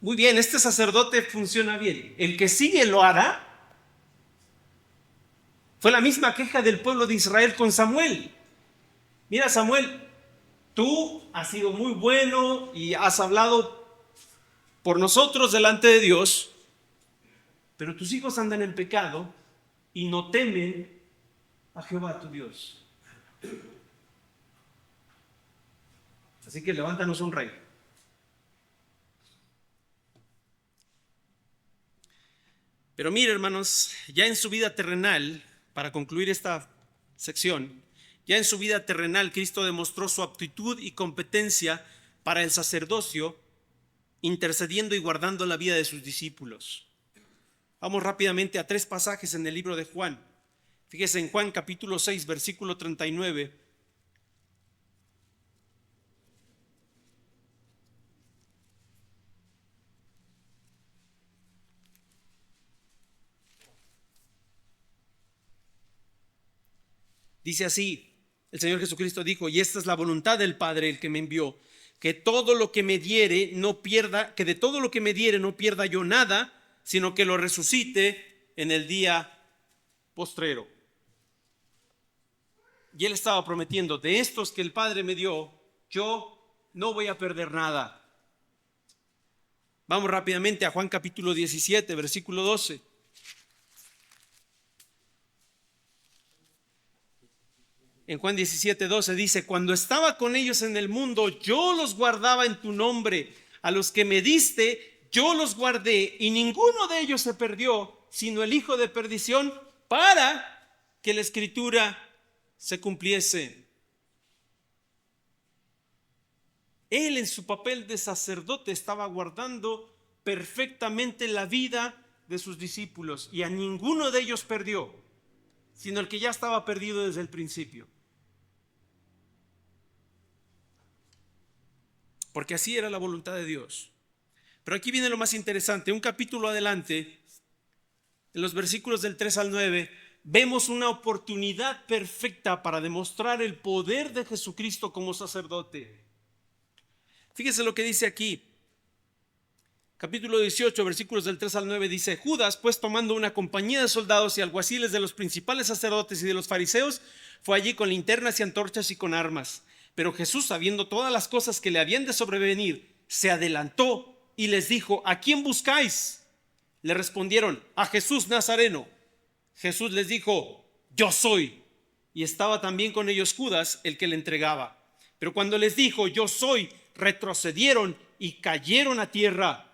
muy bien, este sacerdote funciona bien, ¿el que sigue lo hará? Fue la misma queja del pueblo de Israel con Samuel. Mira, Samuel, tú has sido muy bueno y has hablado por nosotros delante de Dios, pero tus hijos andan en pecado y no temen a Jehová tu Dios. Así que levántanos un rey. Pero mire, hermanos, ya en su vida terrenal, para concluir esta sección, ya en su vida terrenal, Cristo demostró su aptitud y competencia para el sacerdocio, intercediendo y guardando la vida de sus discípulos. Vamos rápidamente a 3 pasajes en el libro de Juan. Fíjese en Juan capítulo 6, versículo 39. Dice así: el Señor Jesucristo dijo: y esta es la voluntad del Padre, el que me envió, que todo lo que me diere no pierda, que de todo lo que me diere no pierda yo nada, sino que lo resucite en el día postrero. Y él estaba prometiendo: de estos que el Padre me dio, yo no voy a perder nada. Vamos rápidamente a Juan capítulo 17, versículo 12. En Juan 17, 12 dice: cuando estaba con ellos en el mundo, yo los guardaba en tu nombre. A los que me diste, yo los guardé, y ninguno de ellos se perdió, sino el hijo de perdición, para que la escritura se cumpliese. Él, en su papel de sacerdote, estaba guardando perfectamente la vida de sus discípulos, y a ninguno de ellos perdió, sino el que ya estaba perdido desde el principio. Porque así era la voluntad de Dios. Pero aquí viene lo más interesante. Un capítulo adelante, en los versículos del 3 al 9, vemos una oportunidad perfecta para demostrar el poder de Jesucristo como sacerdote. Fíjese lo que dice aquí. Capítulo 18, versículos del 3 al 9, dice: Judas, pues, tomando una compañía de soldados y alguaciles de los principales sacerdotes y de los fariseos, fue allí con linternas y antorchas y con armas. Pero Jesús, sabiendo todas las cosas que le habían de sobrevenir, se adelantó y les dijo: ¿a quién buscáis? Le respondieron: a Jesús Nazareno. Jesús les dijo: yo soy. Y estaba también con ellos Judas, el que le entregaba. Pero cuando les dijo: yo soy, retrocedieron y cayeron a tierra.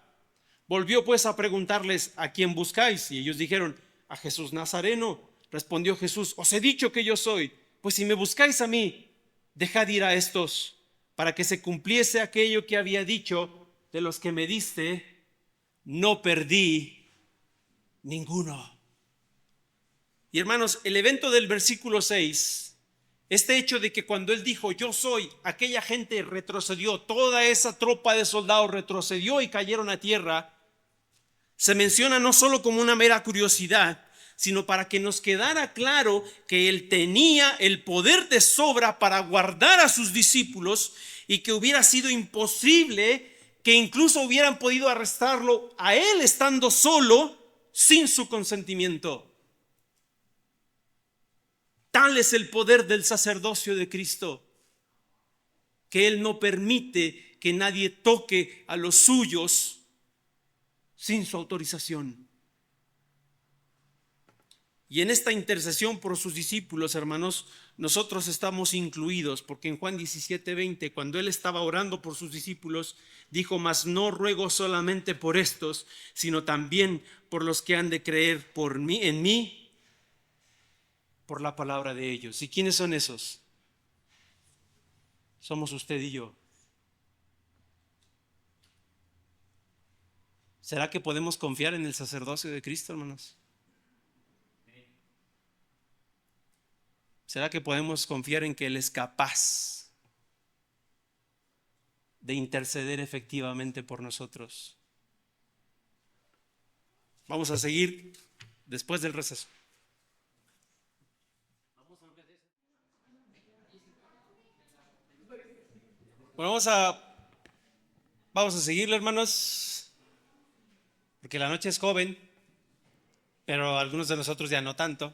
Volvió pues a preguntarles: ¿a quién buscáis? Y ellos dijeron: a Jesús Nazareno. Respondió Jesús: os he dicho que yo soy. Pues si me buscáis a mí, dejad ir a estos, para que se cumpliese aquello que había dicho: de los que me diste, no perdí ninguno. Y hermanos, el evento del versículo 6, este hecho de que cuando él dijo yo soy, aquella gente retrocedió, toda esa tropa de soldados retrocedió y cayeron a tierra, se menciona no solo como una mera curiosidad, sino para que nos quedara claro que él tenía el poder de sobra para guardar a sus discípulos y que hubiera sido imposible que incluso hubieran podido arrestarlo a él estando solo sin su consentimiento. Tal es el poder del sacerdocio de Cristo, que él no permite que nadie toque a los suyos sin su autorización. Y en esta intercesión por sus discípulos, hermanos, nosotros estamos incluidos, porque en Juan 17:20, cuando él estaba orando por sus discípulos, dijo: mas no ruego solamente por estos, sino también por los que han de creer por mí, en mí, por la palabra de ellos. ¿Y quiénes son esos? Somos usted y yo. ¿Será que podemos confiar en el sacerdocio de Cristo, hermanos? ¿Será que podemos confiar en que Él es capaz de interceder efectivamente por nosotros? Vamos a seguir después del receso. Bueno, vamos a seguirlo, hermanos, porque la noche es joven, pero algunos de nosotros ya no tanto.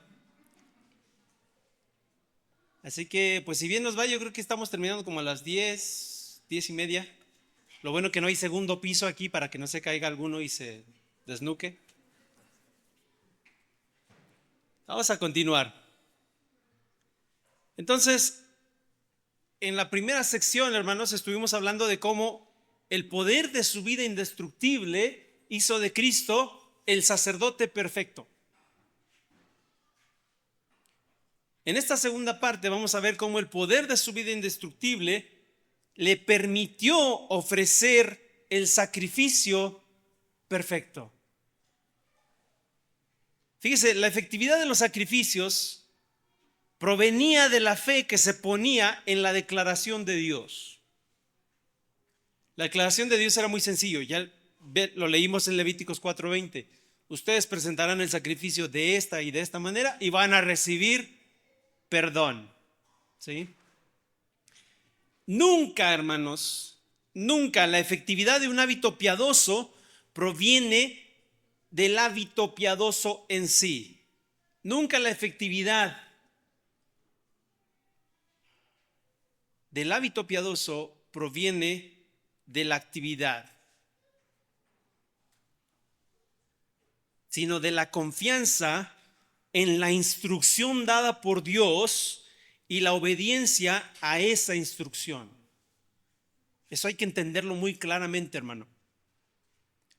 Así que, pues si bien nos va, yo creo que estamos terminando como a las 10:30. Lo bueno que no hay segundo piso aquí para que no se caiga alguno y se desnuque. Vamos a continuar. Entonces, en la primera sección, hermanos, estuvimos hablando de cómo el poder de su vida indestructible hizo de Cristo el sacerdote perfecto. En esta segunda parte vamos a ver cómo el poder de su vida indestructible le permitió ofrecer el sacrificio perfecto. Fíjese, la efectividad de los sacrificios provenía de la fe que se ponía en la declaración de Dios. La declaración de Dios era muy sencillo, ya lo leímos en Levíticos 4:20. Ustedes presentarán el sacrificio de esta y de esta manera y van a recibir perdón. ¿Sí? Nunca, hermanos, nunca la efectividad de un hábito piadoso proviene del hábito piadoso en sí. Nunca la efectividad del hábito piadoso proviene de la actividad, sino de la confianza en la instrucción dada por Dios y la obediencia a esa instrucción. Eso hay que entenderlo muy claramente, hermano.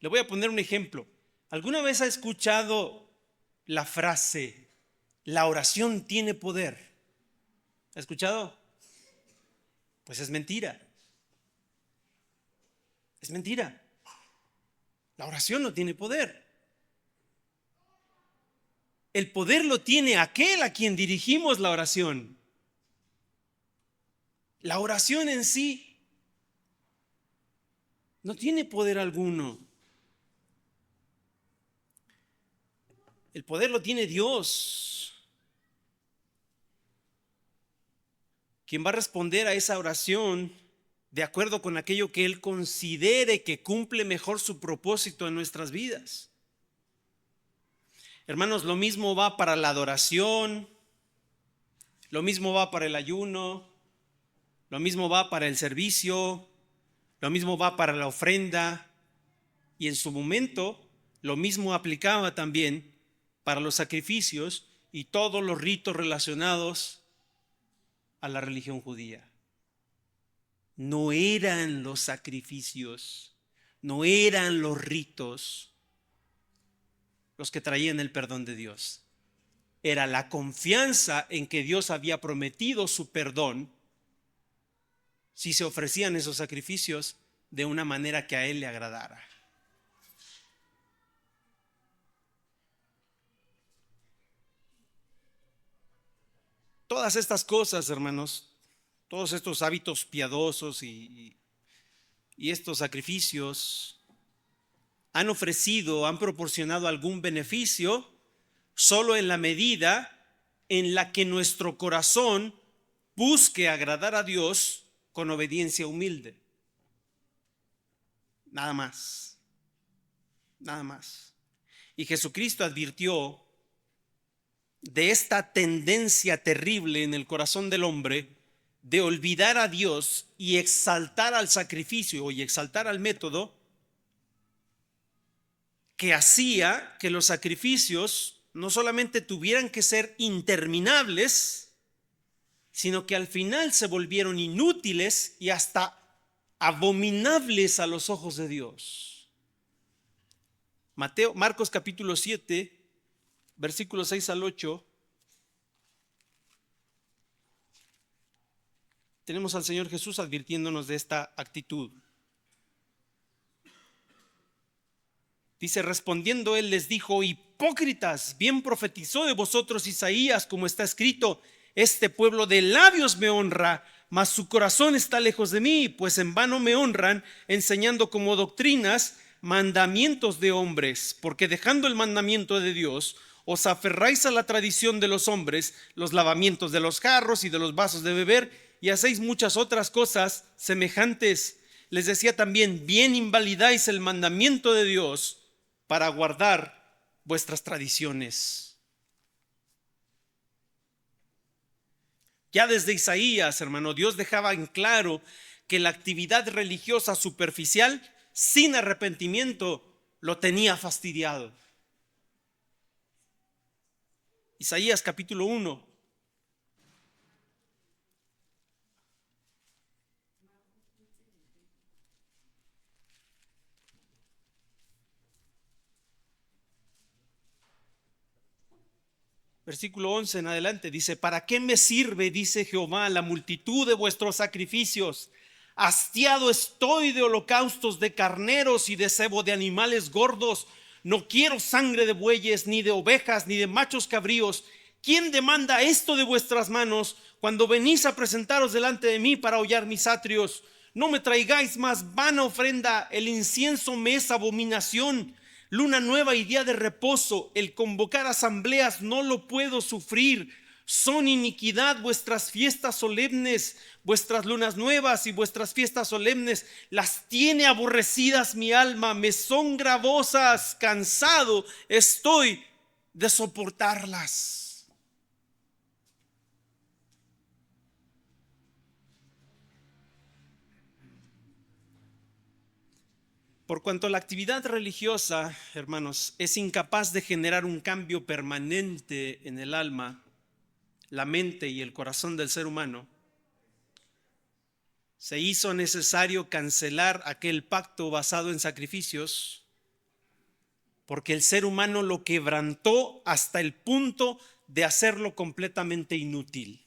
Le voy a poner un ejemplo. ¿Alguna vez ha escuchado la frase, la oración tiene poder? ¿Ha escuchado? Pues es mentira. Es mentira. La oración no tiene poder. El poder lo tiene aquel a quien dirigimos la oración. La oración en sí no tiene poder alguno. El poder lo tiene Dios, quien va a responder a esa oración de acuerdo con aquello que Él considere que cumple mejor su propósito en nuestras vidas. Hermanos, lo mismo va para la adoración, lo mismo va para el ayuno, lo mismo va para el servicio, lo mismo va para la ofrenda, y en su momento lo mismo aplicaba también para los sacrificios y todos los ritos relacionados a la religión judía. No eran los sacrificios, no eran los ritos los que traían el perdón de Dios. Era la confianza en que Dios había prometido su perdón si se ofrecían esos sacrificios de una manera que a Él le agradara. Todas estas cosas, hermanos, todos estos hábitos piadosos y estos sacrificios han ofrecido, han proporcionado algún beneficio solo en la medida en la que nuestro corazón busque agradar a Dios con obediencia humilde. Nada más. Nada más. Y Jesucristo advirtió de esta tendencia terrible en el corazón del hombre de olvidar a Dios y exaltar al sacrificio y exaltar al método, que hacía que los sacrificios no solamente tuvieran que ser interminables, sino que al final se volvieron inútiles y hasta abominables a los ojos de Dios. Marcos capítulo 7, versículos 6 al 8. Tenemos al Señor Jesús advirtiéndonos de esta actitud. Dice, respondiendo él les dijo: hipócritas, bien profetizó de vosotros Isaías, como está escrito: este pueblo de labios me honra, mas su corazón está lejos de mí, pues en vano me honran, enseñando como doctrinas mandamientos de hombres, porque dejando el mandamiento de Dios, os aferráis a la tradición de los hombres, los lavamientos de los jarros y de los vasos de beber, y hacéis muchas otras cosas semejantes. Les decía también: bien invalidáis el mandamiento de Dios para guardar vuestras tradiciones. Ya desde Isaías, hermano, Dios dejaba en claro que la actividad religiosa superficial, sin arrepentimiento, lo tenía fastidiado. Isaías capítulo 1. Versículo 11 en adelante dice: ¿para qué me sirve, dice Jehová, la multitud de vuestros sacrificios? Hastiado estoy de holocaustos de carneros y de cebo de animales gordos. No quiero sangre de bueyes, ni de ovejas, ni de machos cabríos. ¿Quién demanda esto de vuestras manos cuando venís a presentaros delante de mí para hollar mis atrios? No me traigáis más vana ofrenda, el incienso me es abominación. Luna nueva y día de reposo, el convocar asambleas no lo puedo sufrir. Son iniquidad vuestras fiestas solemnes, vuestras lunas nuevas y vuestras fiestas solemnes. Las tiene aborrecidas mi alma, me son gravosas, cansado estoy de soportarlas. Por cuanto la actividad religiosa, hermanos, es incapaz de generar un cambio permanente en el alma, la mente y el corazón del ser humano, se hizo necesario cancelar aquel pacto basado en sacrificios, porque el ser humano lo quebrantó hasta el punto de hacerlo completamente inútil.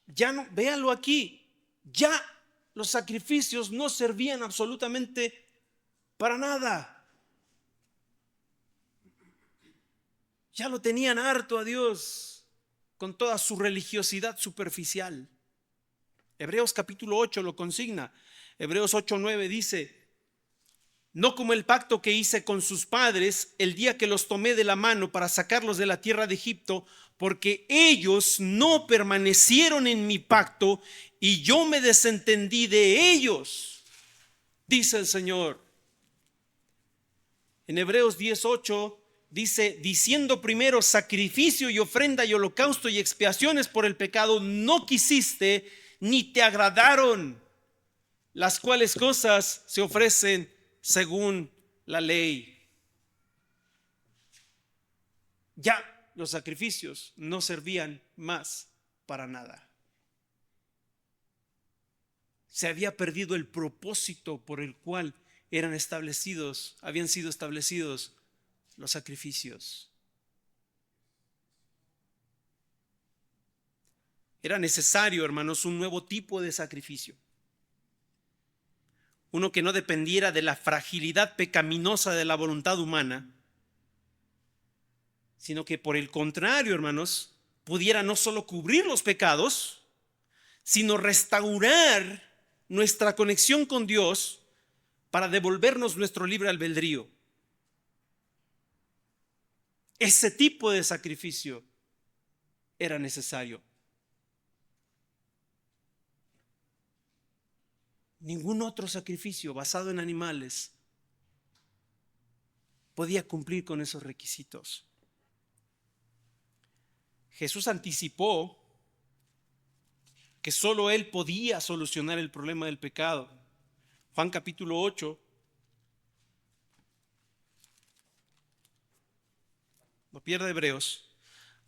Ya no, véanlo aquí, ya los sacrificios no servían absolutamente para nada. Ya lo tenían harto a Dios con toda su religiosidad superficial. Hebreos capítulo 8 lo consigna. Hebreos 8:9 dice: no como el pacto que hice con sus padres el día que los tomé de la mano para sacarlos de la tierra de Egipto, porque ellos no permanecieron en mi pacto y yo me desentendí de ellos, dice el Señor. En Hebreos 10:8 dice: diciendo primero sacrificio y ofrenda y holocausto y expiaciones por el pecado no quisiste, ni te agradaron, las cuales cosas se ofrecen según la ley. Ya los sacrificios no servían más para nada. Se había perdido el propósito por el cual habían sido establecidos los sacrificios. Era necesario, hermanos, un nuevo tipo de sacrificio. Uno que no dependiera de la fragilidad pecaminosa de la voluntad humana, sino que por el contrario, hermanos, pudiera no solo cubrir los pecados, sino restaurar nuestra conexión con Dios para devolvernos nuestro libre albedrío. Ese tipo de sacrificio era necesario. Ningún otro sacrificio basado en animales podía cumplir con esos requisitos. Jesús anticipó que solo Él podía solucionar el problema del pecado. Juan capítulo 8, no pierda Hebreos.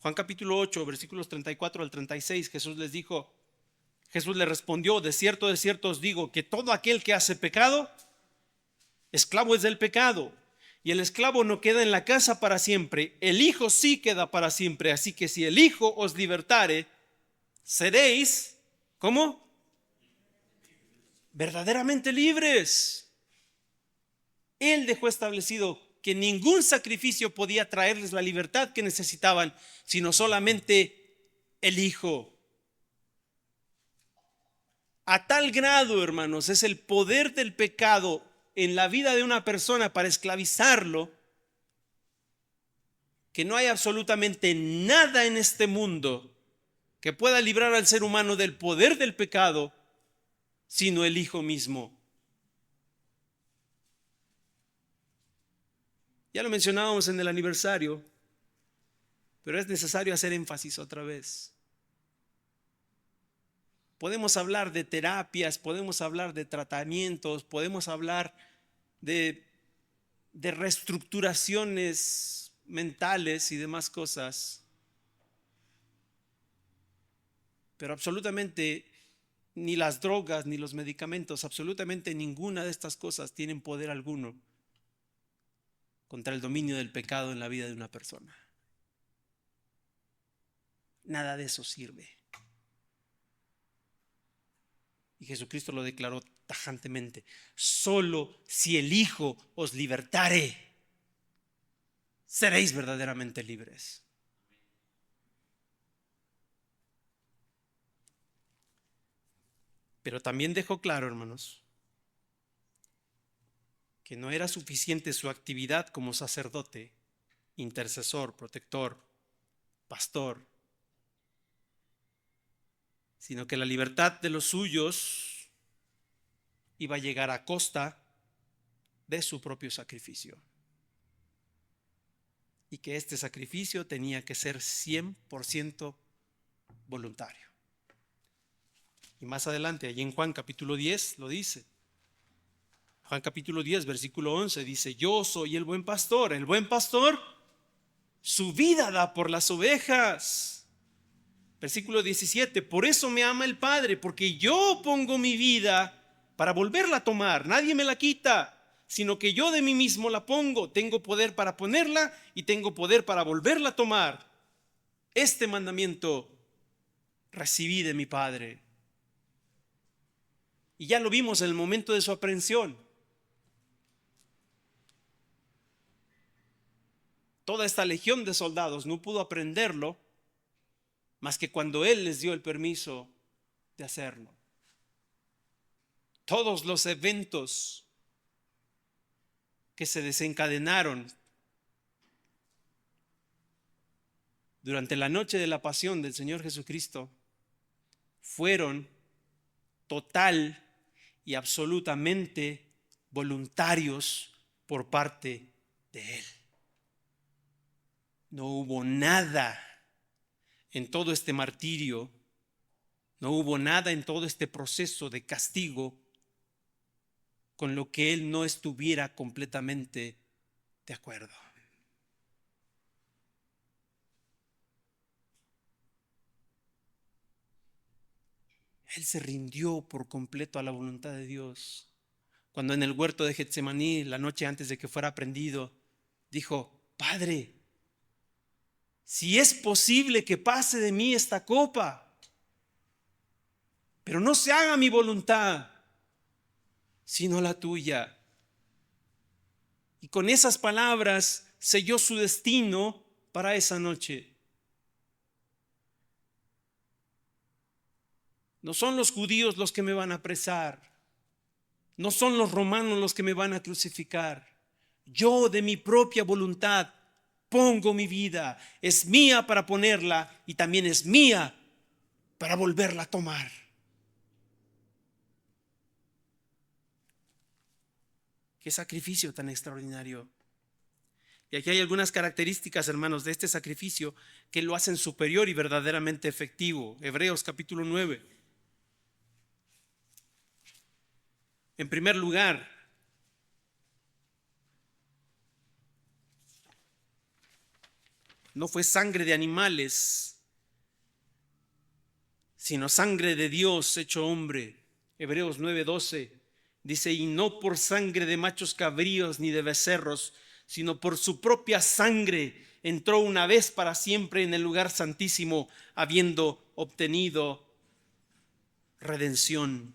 Juan capítulo 8, versículos 34 al 36, Jesús le respondió: de cierto os digo que todo aquel que hace pecado, esclavo es del pecado. Y el esclavo no queda en la casa para siempre, el Hijo sí queda para siempre. Así que si el Hijo os libertare, seréis, ¿cómo? Verdaderamente libres. Él dejó establecido que ningún sacrificio podía traerles la libertad que necesitaban, sino solamente el Hijo. A tal grado, hermanos, es el poder del pecado en la vida de una persona para esclavizarlo, que no hay absolutamente nada en este mundo que pueda librar al ser humano del poder del pecado, sino el Hijo mismo. Ya lo mencionábamos en el aniversario, pero es necesario hacer énfasis otra vez. Podemos hablar de terapias, podemos hablar de tratamientos, podemos hablar de reestructuraciones mentales y demás cosas, pero absolutamente ni las drogas ni los medicamentos, absolutamente ninguna de estas cosas tienen poder alguno contra el dominio del pecado en la vida de una persona. Nada de eso sirve. Y Jesucristo lo declaró tajantemente: solo si el Hijo os libertare, seréis verdaderamente libres. Pero también dejó claro, hermanos, que no era suficiente su actividad como sacerdote, intercesor, protector, pastor, sino que la libertad de los suyos iba a llegar a costa de su propio sacrificio. Y que este sacrificio tenía que ser 100% voluntario. Y más adelante, allí en Juan capítulo 10 lo dice. Juan capítulo 10, versículo 11 dice: yo soy el buen pastor su vida da por las ovejas. Versículo 17: por eso me ama el Padre, porque yo pongo mi vida para volverla a tomar. Nadie me la quita, sino que yo de mí mismo la pongo. Tengo poder para ponerla y tengo poder para volverla a tomar. Este mandamiento recibí de mi Padre. Y ya lo vimos en el momento de su aprehensión. Toda esta legión de soldados no pudo aprenderlo más que cuando Él les dio el permiso de hacerlo. Todos los eventos que se desencadenaron durante la noche de la pasión del Señor Jesucristo fueron total y absolutamente voluntarios por parte de Él. No hubo nada en todo este martirio, no hubo nada en todo este proceso de castigo con lo que Él no estuviera completamente de acuerdo. Él se rindió por completo a la voluntad de Dios. Cuando en el huerto de Getsemaní, la noche antes de que fuera prendido, dijo: Padre, si es posible que pase de mí esta copa, pero no se haga mi voluntad, sino la tuya. Y con esas palabras selló su destino para esa noche. No son los judíos los que me van a apresar, no son los romanos los que me van a crucificar. Yo de mi propia voluntad pongo mi vida. Es mía para ponerla y también es mía para volverla a tomar. Qué sacrificio tan extraordinario. Y aquí hay algunas características, hermanos, de este sacrificio que lo hacen superior y verdaderamente efectivo. Hebreos capítulo 9. En primer lugar, no fue sangre de animales, sino sangre de Dios hecho hombre. Hebreos 9:12 dice, y no por sangre de machos cabríos ni de becerros, sino por su propia sangre entró una vez para siempre en el lugar santísimo, habiendo obtenido redención.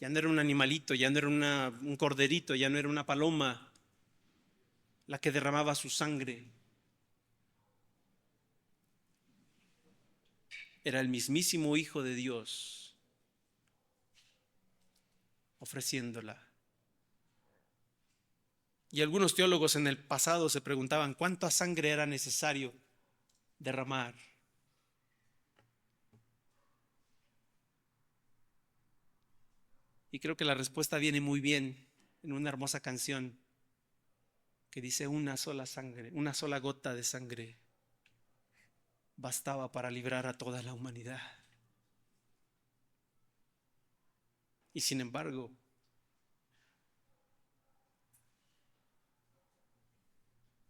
Ya no era un animalito, ya no era un corderito, ya no era una paloma la que derramaba su sangre. Era el mismísimo Hijo de Dios ofreciéndola. Y algunos teólogos en el pasado se preguntaban cuánta sangre era necesario derramar. Y creo que la respuesta viene muy bien en una hermosa canción que dice una sola sangre, una sola gota de sangre bastaba para librar a toda la humanidad. Y sin embargo,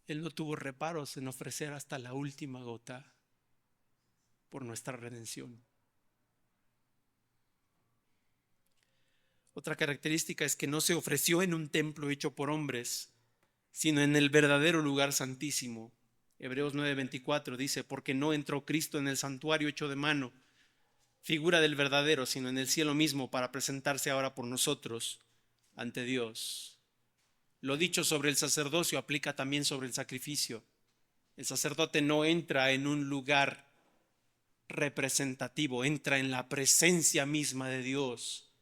Él no tuvo reparos en ofrecer hasta la última gota por nuestra redención. Otra característica es que no se ofreció en un templo hecho por hombres, sino en el verdadero lugar santísimo. Hebreos 9:24 dice, porque no entró Cristo en el santuario hecho de mano, figura del verdadero, sino en el cielo mismo, para presentarse ahora por nosotros ante Dios. Lo dicho sobre el sacerdocio aplica también sobre el sacrificio. El sacerdote no entra en un lugar representativo, entra en la presencia misma de Dios.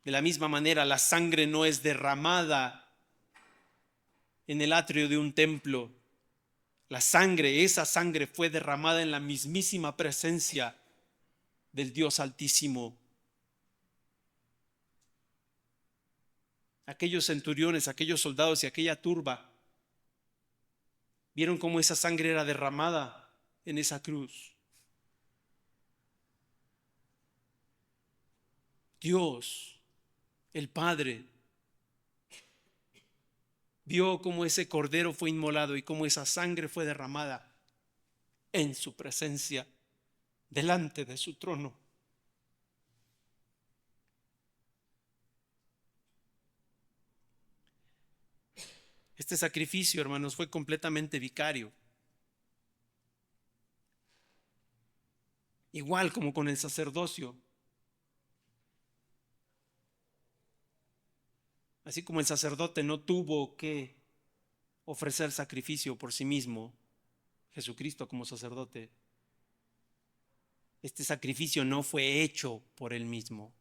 De la misma manera, la sangre no es derramada en el atrio de un templo. La sangre, esa sangre fue derramada en la mismísima presencia del Dios Altísimo. Aquellos centuriones, aquellos soldados y aquella turba vieron cómo esa sangre era derramada en esa cruz. Dios, el Padre, vio cómo ese cordero fue inmolado y cómo esa sangre fue derramada en su presencia, delante de su trono. Este sacrificio, hermanos, fue completamente vicario. Igual como con el sacerdocio. Así como el sacerdote no tuvo que ofrecer sacrificio por sí mismo, Jesucristo como sacerdote, este sacrificio no fue hecho por él mismo.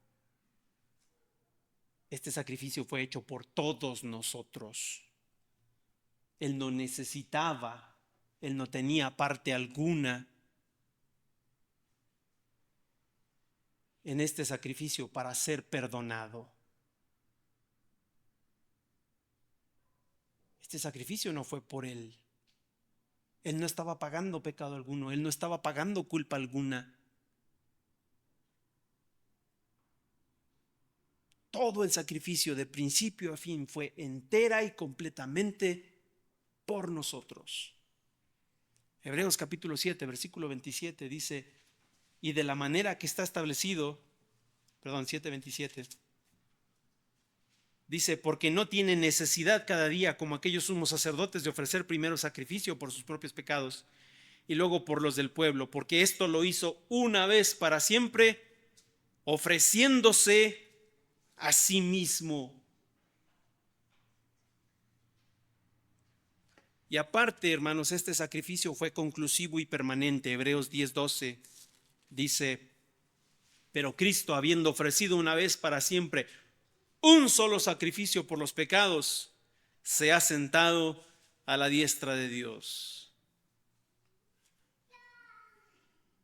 Este sacrificio fue hecho por todos nosotros. Él no necesitaba, él no tenía parte alguna en este sacrificio para ser perdonado. Este sacrificio no fue por él. Él no estaba pagando pecado alguno, él no estaba pagando culpa alguna. Todo el sacrificio de principio a fin fue entera y completamente por nosotros. Hebreos capítulo 7, versículo 27 dice, y de la manera que está establecido, 7:27, dice, porque no tiene necesidad cada día como aquellos sumos sacerdotes de ofrecer primero sacrificio por sus propios pecados y luego por los del pueblo, porque esto lo hizo una vez para siempre, ofreciéndose a sí mismo. Y aparte, hermanos, este sacrificio fue conclusivo y permanente. Hebreos 10:12 dice: pero Cristo, habiendo ofrecido una vez para siempre un solo sacrificio por los pecados, se ha sentado a la diestra de Dios.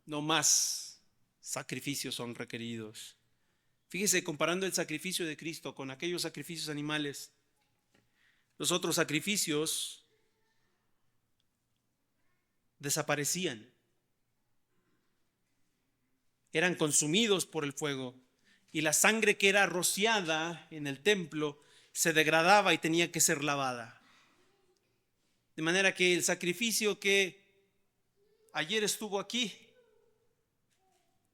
No más sacrificios son requeridos. Fíjese, comparando el sacrificio de Cristo con aquellos sacrificios animales, los otros sacrificios desaparecían, eran consumidos por el fuego, y la sangre que era rociada en el templo se degradaba y tenía que ser lavada. De manera que el sacrificio que ayer estuvo aquí,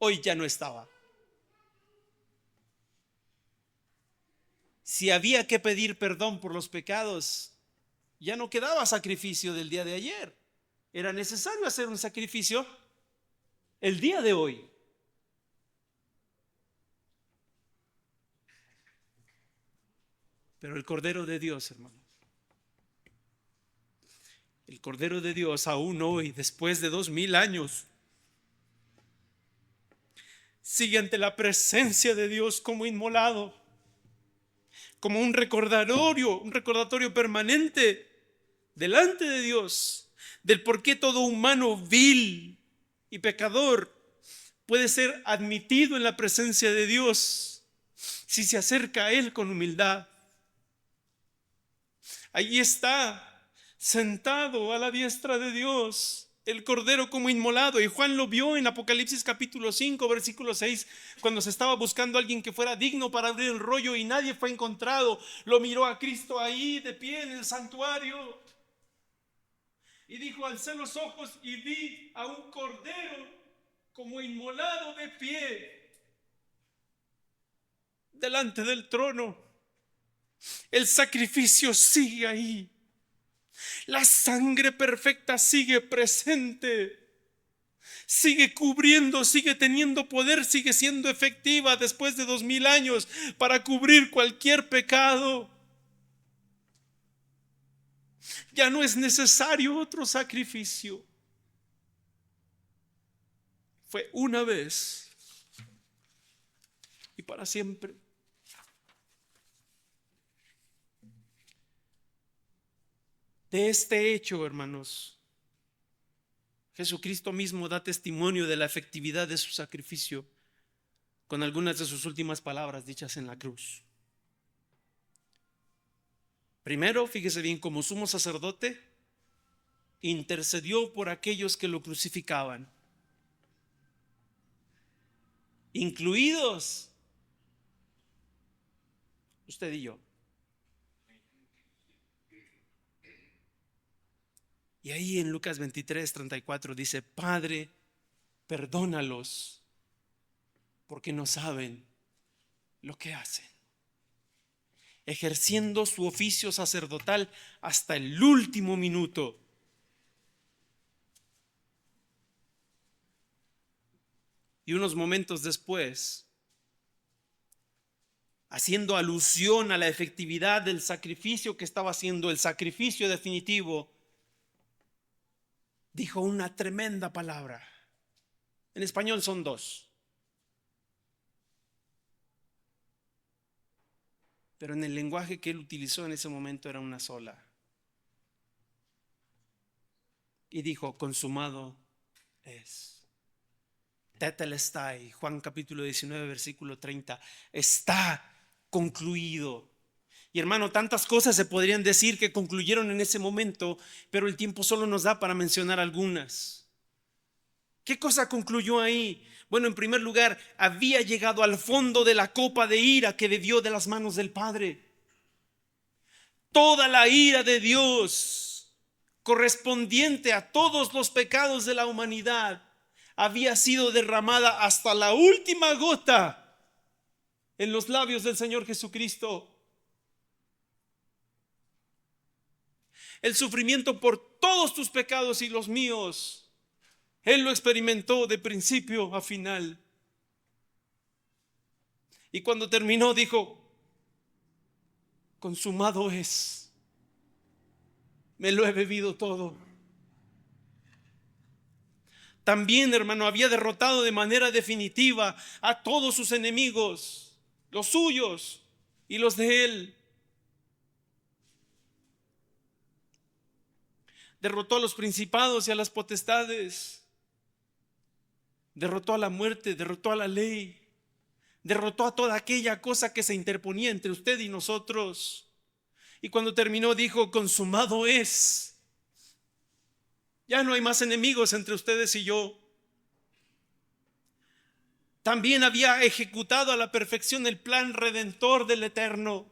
hoy ya no estaba. Si había que pedir perdón por los pecados, ya no quedaba sacrificio del día de ayer. Era necesario hacer un sacrificio el día de hoy. Pero el Cordero de Dios, hermanos, el Cordero de Dios aún hoy, después de 2000 años, sigue ante la presencia de Dios como inmolado, como un recordatorio permanente delante de Dios del por qué todo humano vil y pecador puede ser admitido en la presencia de Dios si se acerca a Él con humildad. Allí está, sentado a la diestra de Dios, el Cordero como inmolado. Y Juan lo vio en Apocalipsis capítulo 5, versículo 6, cuando se estaba buscando a alguien que fuera digno para abrir el rollo y nadie fue encontrado. Lo miró a Cristo ahí de pie en el santuario y dijo: alcé los ojos y vi a un Cordero como inmolado de pie delante del trono. El sacrificio sigue ahí. La sangre perfecta sigue presente. Sigue cubriendo, sigue teniendo poder, sigue siendo efectiva después de 2000 años para cubrir cualquier pecado. Ya no es necesario otro sacrificio. Fue una vez y para siempre. De este hecho, hermanos, Jesucristo mismo da testimonio de la efectividad de su sacrificio con algunas de sus últimas palabras dichas en la cruz. Primero, fíjese bien, como sumo sacerdote, intercedió por aquellos que lo crucificaban, incluidos usted y yo. Y ahí en Lucas 23:34 dice: Padre, perdónalos, porque no saben lo que hacen. Ejerciendo su oficio sacerdotal hasta el último minuto. Y unos momentos después, haciendo alusión a la efectividad del sacrificio que estaba haciendo, el sacrificio definitivo, dijo una tremenda palabra. En español son dos, pero en el lenguaje que él utilizó en ese momento era una sola. Y dijo: consumado es. Tetelestai, Juan capítulo 19, versículo 30. Está concluido. Y hermano, tantas cosas se podrían decir que concluyeron en ese momento, pero el tiempo solo nos da para mencionar algunas. ¿Qué cosa concluyó ahí? Bueno, en primer lugar, había llegado al fondo de la copa de ira que bebió de las manos del Padre. Toda la ira de Dios correspondiente a todos los pecados de la humanidad había sido derramada hasta la última gota en los labios del Señor Jesucristo. El sufrimiento por todos tus pecados y los míos Él lo experimentó de principio a final. Y cuando terminó dijo: consumado es. Me lo he bebido todo. También, hermano, había derrotado de manera definitiva a todos sus enemigos, los suyos y los de él. Derrotó a los principados y a las potestades. Derrotó a la muerte, derrotó a la ley. Derrotó a toda aquella cosa que se interponía entre usted y nosotros. Y cuando terminó dijo: consumado es. Ya no hay más enemigos entre ustedes y yo. También había ejecutado a la perfección el plan redentor del Eterno.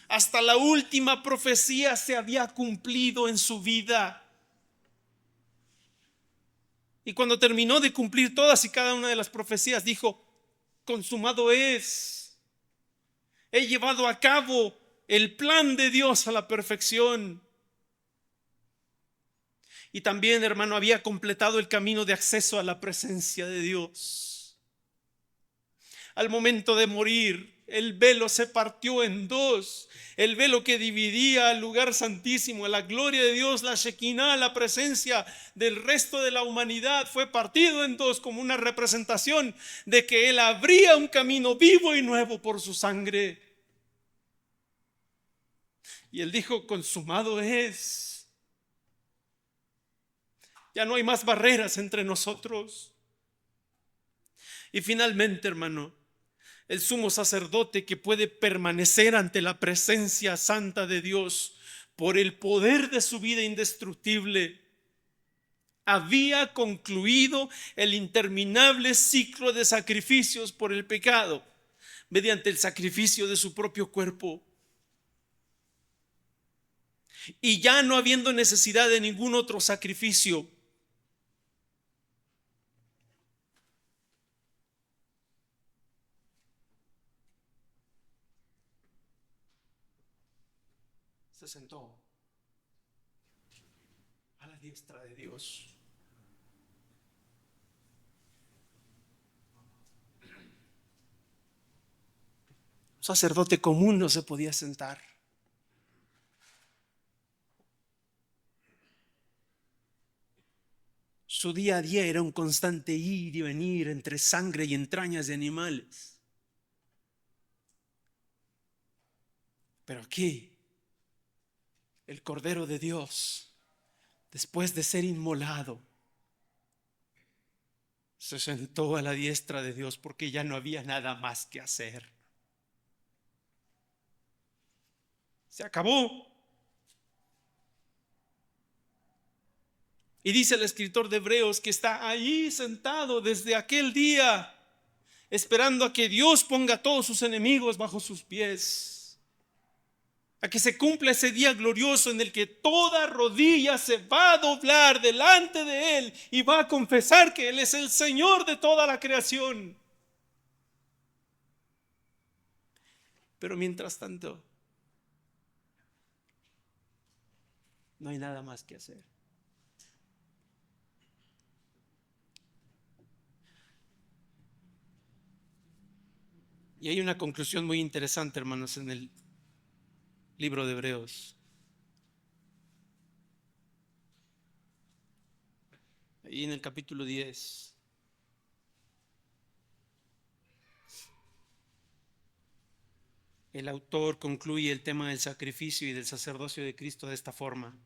Hasta la última profecía se había cumplido en su vida. Y cuando terminó de cumplir todas y cada una de las profecías, dijo: consumado es. He llevado a cabo el plan de Dios a la perfección. Y también, hermano, había completado el camino de acceso a la presencia de Dios. Al momento de morir, el velo se partió en dos. El velo que dividía al lugar santísimo, a la gloria de Dios, la Shekinah, la presencia del resto de la humanidad, fue partido en dos como una representación de que Él abría un camino vivo y nuevo por su sangre. Y Él dijo: consumado es. Ya no hay más barreras entre nosotros. Y finalmente, hermano, el sumo sacerdote que puede permanecer ante la presencia santa de Dios por el poder de su vida indestructible, había concluido el interminable ciclo de sacrificios por el pecado mediante el sacrificio de su propio cuerpo. Y ya no habiendo necesidad de ningún otro sacrificio, se sentó a la diestra de Dios. Un sacerdote común no se podía sentar. Su día a día era un constante ir y venir entre sangre y entrañas de animales. Pero aquí, el Cordero de Dios, después de ser inmolado, se sentó a la diestra de Dios porque ya no había nada más que hacer. Se acabó. Y dice el escritor de Hebreos que está ahí sentado desde aquel día, esperando a que Dios ponga a todos sus enemigos bajo sus pies. A que se cumpla ese día glorioso en el que toda rodilla se va a doblar delante de Él y va a confesar que Él es el Señor de toda la creación. Pero mientras tanto, no hay nada más que hacer. Y hay una conclusión muy interesante, hermanos, en el libro de Hebreos. Ahí en el capítulo 10. El autor concluye el tema del sacrificio y del sacerdocio de Cristo de esta forma.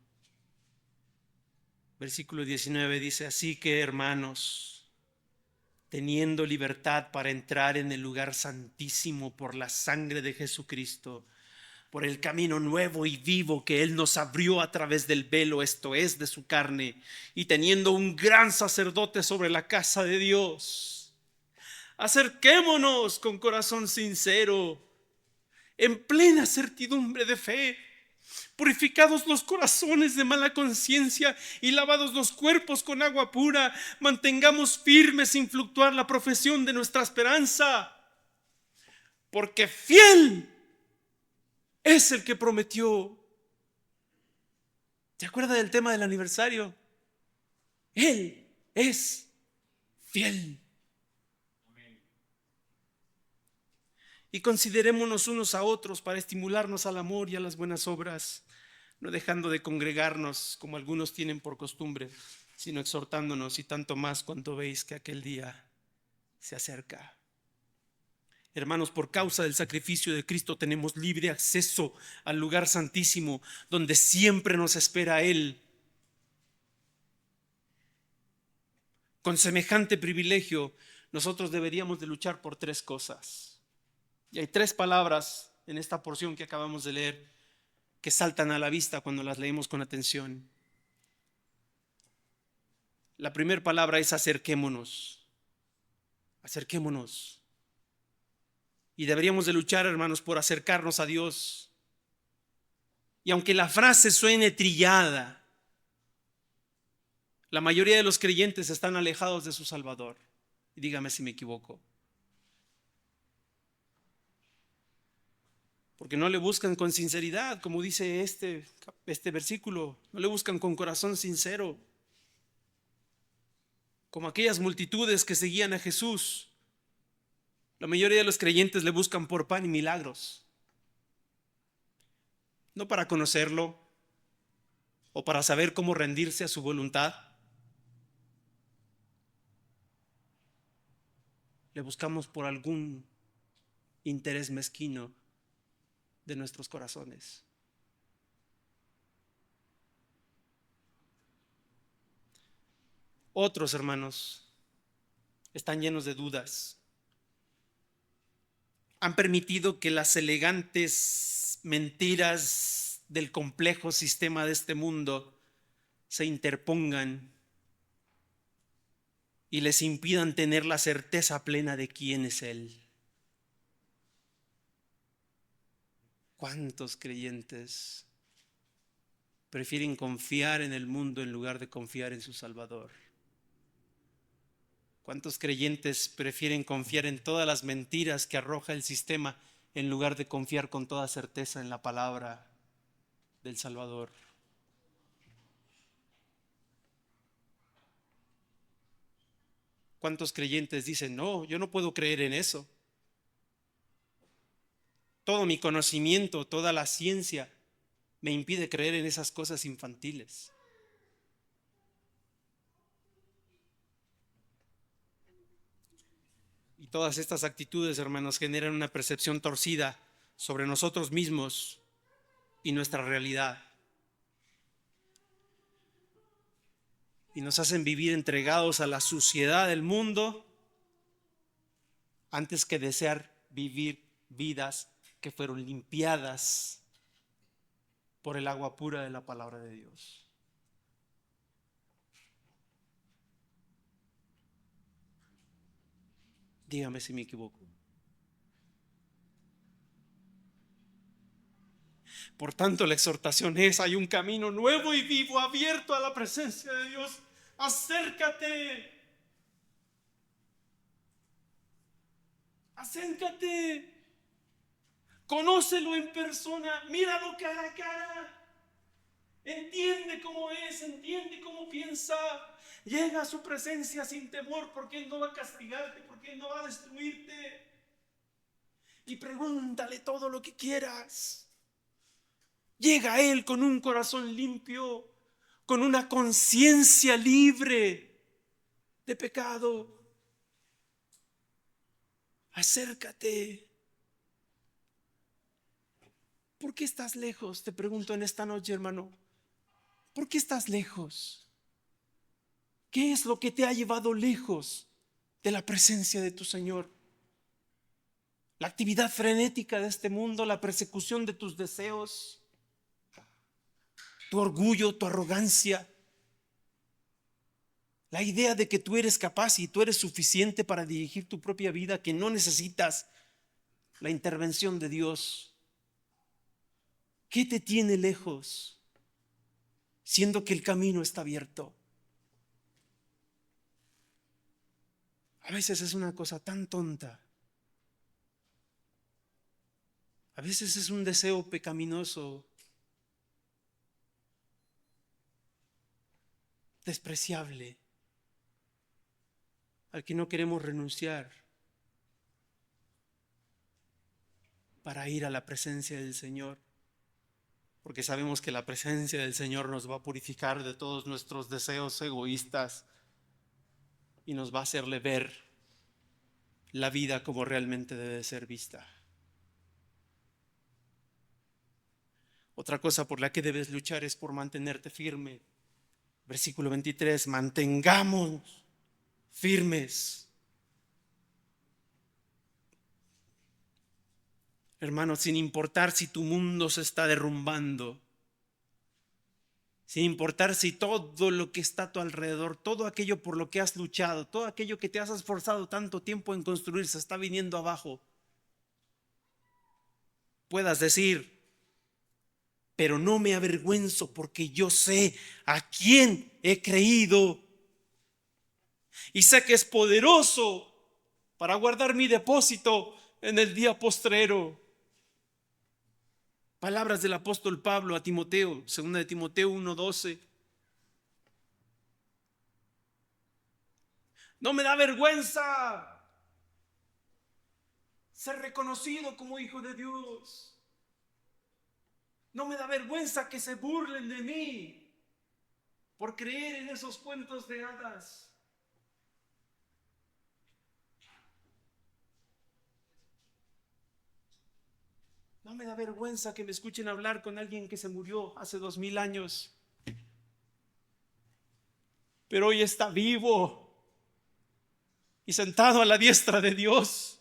Versículo 19 dice: así que, hermanos, teniendo libertad para entrar en el lugar santísimo por la sangre de Jesucristo, por el camino nuevo y vivo que Él nos abrió a través del velo, esto es, de su carne, y teniendo un gran sacerdote sobre la casa de Dios, acerquémonos con corazón sincero, en plena certidumbre de fe, purificados los corazones de mala conciencia y lavados los cuerpos con agua pura, mantengamos firme sin fluctuar la profesión de nuestra esperanza, porque fiel es el que prometió. ¿Te acuerdas del tema del aniversario? Él es fiel. Y considerémonos unos a otros para estimularnos al amor y a las buenas obras, no dejando de congregarnos como algunos tienen por costumbre, sino exhortándonos, y tanto más cuanto veis que aquel día se acerca. Hermanos, por causa del sacrificio de Cristo tenemos libre acceso al lugar santísimo, donde siempre nos espera Él. Con semejante privilegio, nosotros deberíamos de luchar por tres cosas. Y hay tres palabras en esta porción que acabamos de leer que saltan a la vista cuando las leemos con atención. La primera palabra es acerquémonos. Acerquémonos. Y deberíamos de luchar, hermanos, por acercarnos a Dios. Y aunque la frase suene trillada, la mayoría de los creyentes están alejados de su Salvador. Y dígame si me equivoco. Porque no le buscan con sinceridad, como dice este versículo. No le buscan con corazón sincero. Como aquellas multitudes que seguían a Jesús. La mayoría de los creyentes le buscan por pan y milagros. No para conocerlo o para saber cómo rendirse a su voluntad. Le buscamos por algún interés mezquino de nuestros corazones. Otros, hermanos, están llenos de dudas. Han permitido que las elegantes mentiras del complejo sistema de este mundo se interpongan y les impidan tener la certeza plena de quién es Él. ¿Cuántos creyentes prefieren confiar en el mundo en lugar de confiar en su Salvador? ¿Cuántos creyentes prefieren confiar en todas las mentiras que arroja el sistema en lugar de confiar con toda certeza en la palabra del Salvador? ¿Cuántos creyentes dicen, no, yo no puedo creer en eso? Todo mi conocimiento, toda la ciencia me impide creer en esas cosas infantiles. Y todas estas actitudes, hermanos, generan una percepción torcida sobre nosotros mismos y nuestra realidad. Y nos hacen vivir entregados a la suciedad del mundo antes que desear vivir vidas que fueron limpiadas por el agua pura de la palabra de Dios. Dígame si me equivoco. Por tanto, la exhortación es: hay un camino nuevo y vivo abierto a la presencia de Dios. Acércate. Acércate. Conócelo en persona. Míralo cara a cara. Entiende cómo es, entiende cómo piensa. Llega a su presencia sin temor, porque Él no va a castigarte, porque Él no va a destruirte. Y pregúntale todo lo que quieras. Llega a Él con un corazón limpio, con una conciencia libre de pecado. Acércate. ¿Por qué estás lejos? Te pregunto en esta noche, hermano. ¿Por qué estás lejos? ¿Qué es lo que te ha llevado lejos de la presencia de tu Señor? La actividad frenética de este mundo, la persecución de tus deseos, tu orgullo, tu arrogancia, la idea de que tú eres capaz y tú eres suficiente para dirigir tu propia vida, que no necesitas la intervención de Dios. ¿Qué te tiene lejos, siendo que el camino está abierto? A veces es una cosa tan tonta. A veces es un deseo pecaminoso, despreciable. al que no queremos renunciar para ir a la presencia del Señor, porque sabemos que la presencia del Señor nos va a purificar de todos nuestros deseos egoístas y nos va a hacerle ver la vida como realmente debe ser vista. Otra cosa por la que debes luchar es por mantenerte firme. Versículo 23, mantengamos firmes. Hermanos, sin importar si tu mundo se está derrumbando, sin importar si todo lo que está a tu alrededor, todo aquello por lo que has luchado, todo aquello que te has esforzado tanto tiempo en construir se está viniendo abajo, puedas decir: pero no me avergüenzo porque yo sé a quién he creído y sé que es poderoso para guardar mi depósito en el día postrero. Palabras del apóstol Pablo a Timoteo, 2 de Timoteo 1:12. No me da vergüenza ser reconocido como hijo de Dios. No me da vergüenza que se burlen de mí por creer en esos cuentos de hadas. No me da vergüenza que me escuchen hablar con alguien que se murió hace 2000 años, pero hoy está vivo y sentado a la diestra de Dios,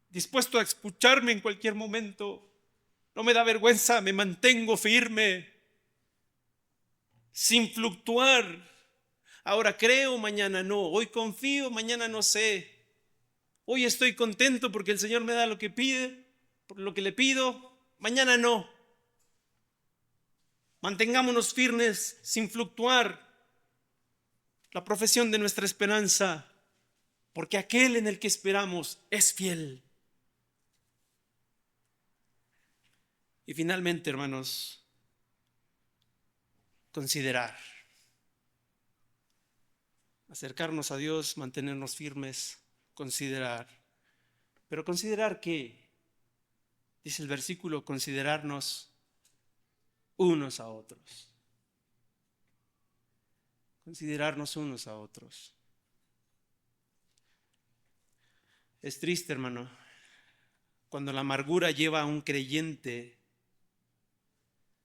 dispuesto a escucharme en cualquier momento. No me da vergüenza, me mantengo firme, sin fluctuar. Ahora creo, mañana no. Hoy confío, mañana no sé. Hoy estoy contento porque el Señor me da lo que pide, por lo que le pido, mañana no. Mantengámonos firmes sin fluctuar la profesión de nuestra esperanza, porque aquel en el que esperamos es fiel. Y finalmente, hermanos, considerar, acercarnos a Dios, mantenernos firmes, considerar. Pero considerar ¿qué? Dice el versículo, considerarnos unos a otros. Considerarnos unos a otros. Es triste, hermano, cuando la amargura lleva a un creyente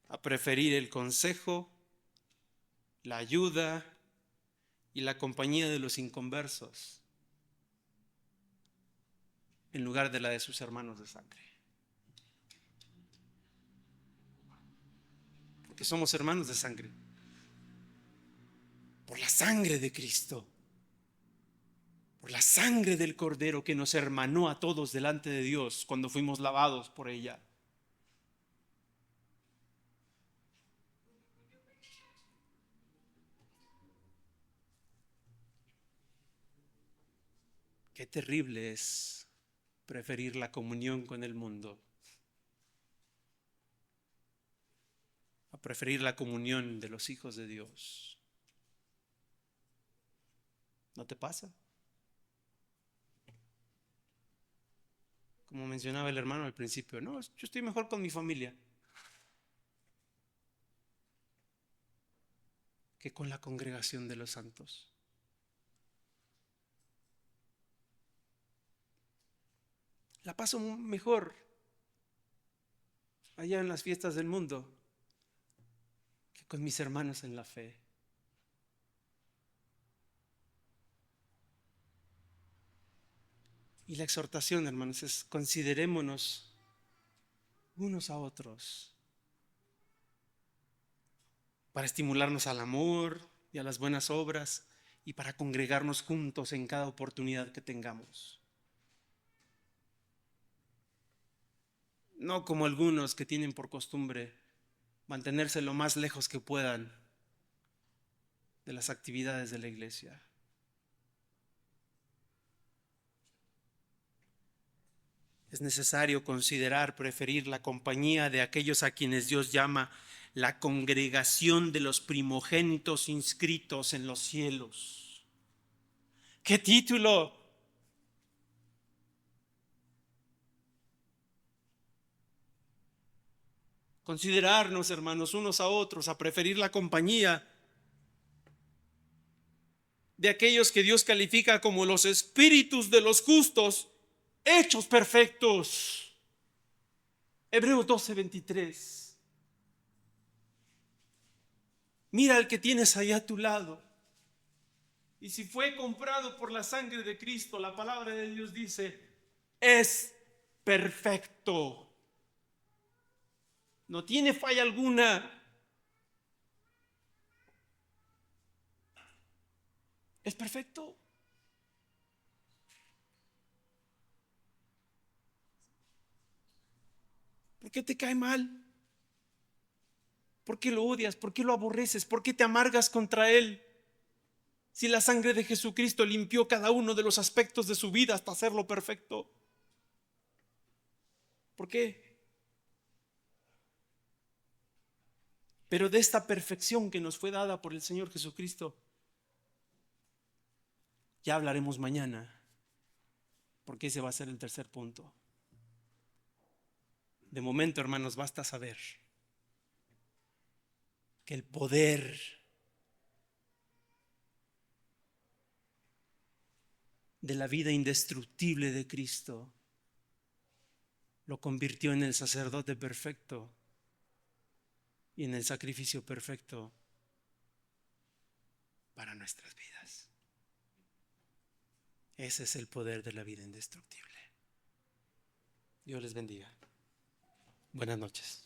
a preferir el consejo, la ayuda y la compañía de los inconversos en lugar de la de sus hermanos de sangre. Porque somos hermanos de sangre. Por la sangre de Cristo. Por la sangre del Cordero que nos hermanó a todos delante de Dios cuando fuimos lavados por ella. Qué terrible es preferir la comunión con el mundo a preferir la comunión de los hijos de Dios. ¿No te pasa? Como mencionaba el hermano al principio, no, yo estoy mejor con mi familia que con la congregación de los santos. La paso mejor allá en las fiestas del mundo que con mis hermanos en la fe. Y la exhortación, hermanos, es considerémonos unos a otros para estimularnos al amor y a las buenas obras y para congregarnos juntos en cada oportunidad que tengamos. No como algunos que tienen por costumbre mantenerse lo más lejos que puedan de las actividades de la iglesia. Es necesario considerar, preferir la compañía de aquellos a quienes Dios llama la congregación de los primogénitos inscritos en los cielos. ¡Qué título! Considerarnos, hermanos, unos a otros, a preferir la compañía de aquellos que Dios califica como los espíritus de los justos, hechos perfectos. Hebreos 12:23. Mira al que tienes ahí a tu lado. Y si fue comprado por la sangre de Cristo, la palabra de Dios dice, es perfecto. No tiene falla alguna. Es perfecto. ¿Por qué te cae mal? ¿Por qué lo odias? ¿Por qué lo aborreces? ¿Por qué te amargas contra él? Si la sangre de Jesucristo limpió cada uno de los aspectos de su vida hasta hacerlo perfecto. ¿Por qué? Pero de esta perfección que nos fue dada por el Señor Jesucristo, ya hablaremos mañana, porque ese va a ser el tercer punto. De momento, hermanos, basta saber que el poder de la vida indestructible de Cristo lo convirtió en el sacerdote perfecto y en el sacrificio perfecto para nuestras vidas. Ese es el poder de la vida indestructible. Dios les bendiga. Buenas noches.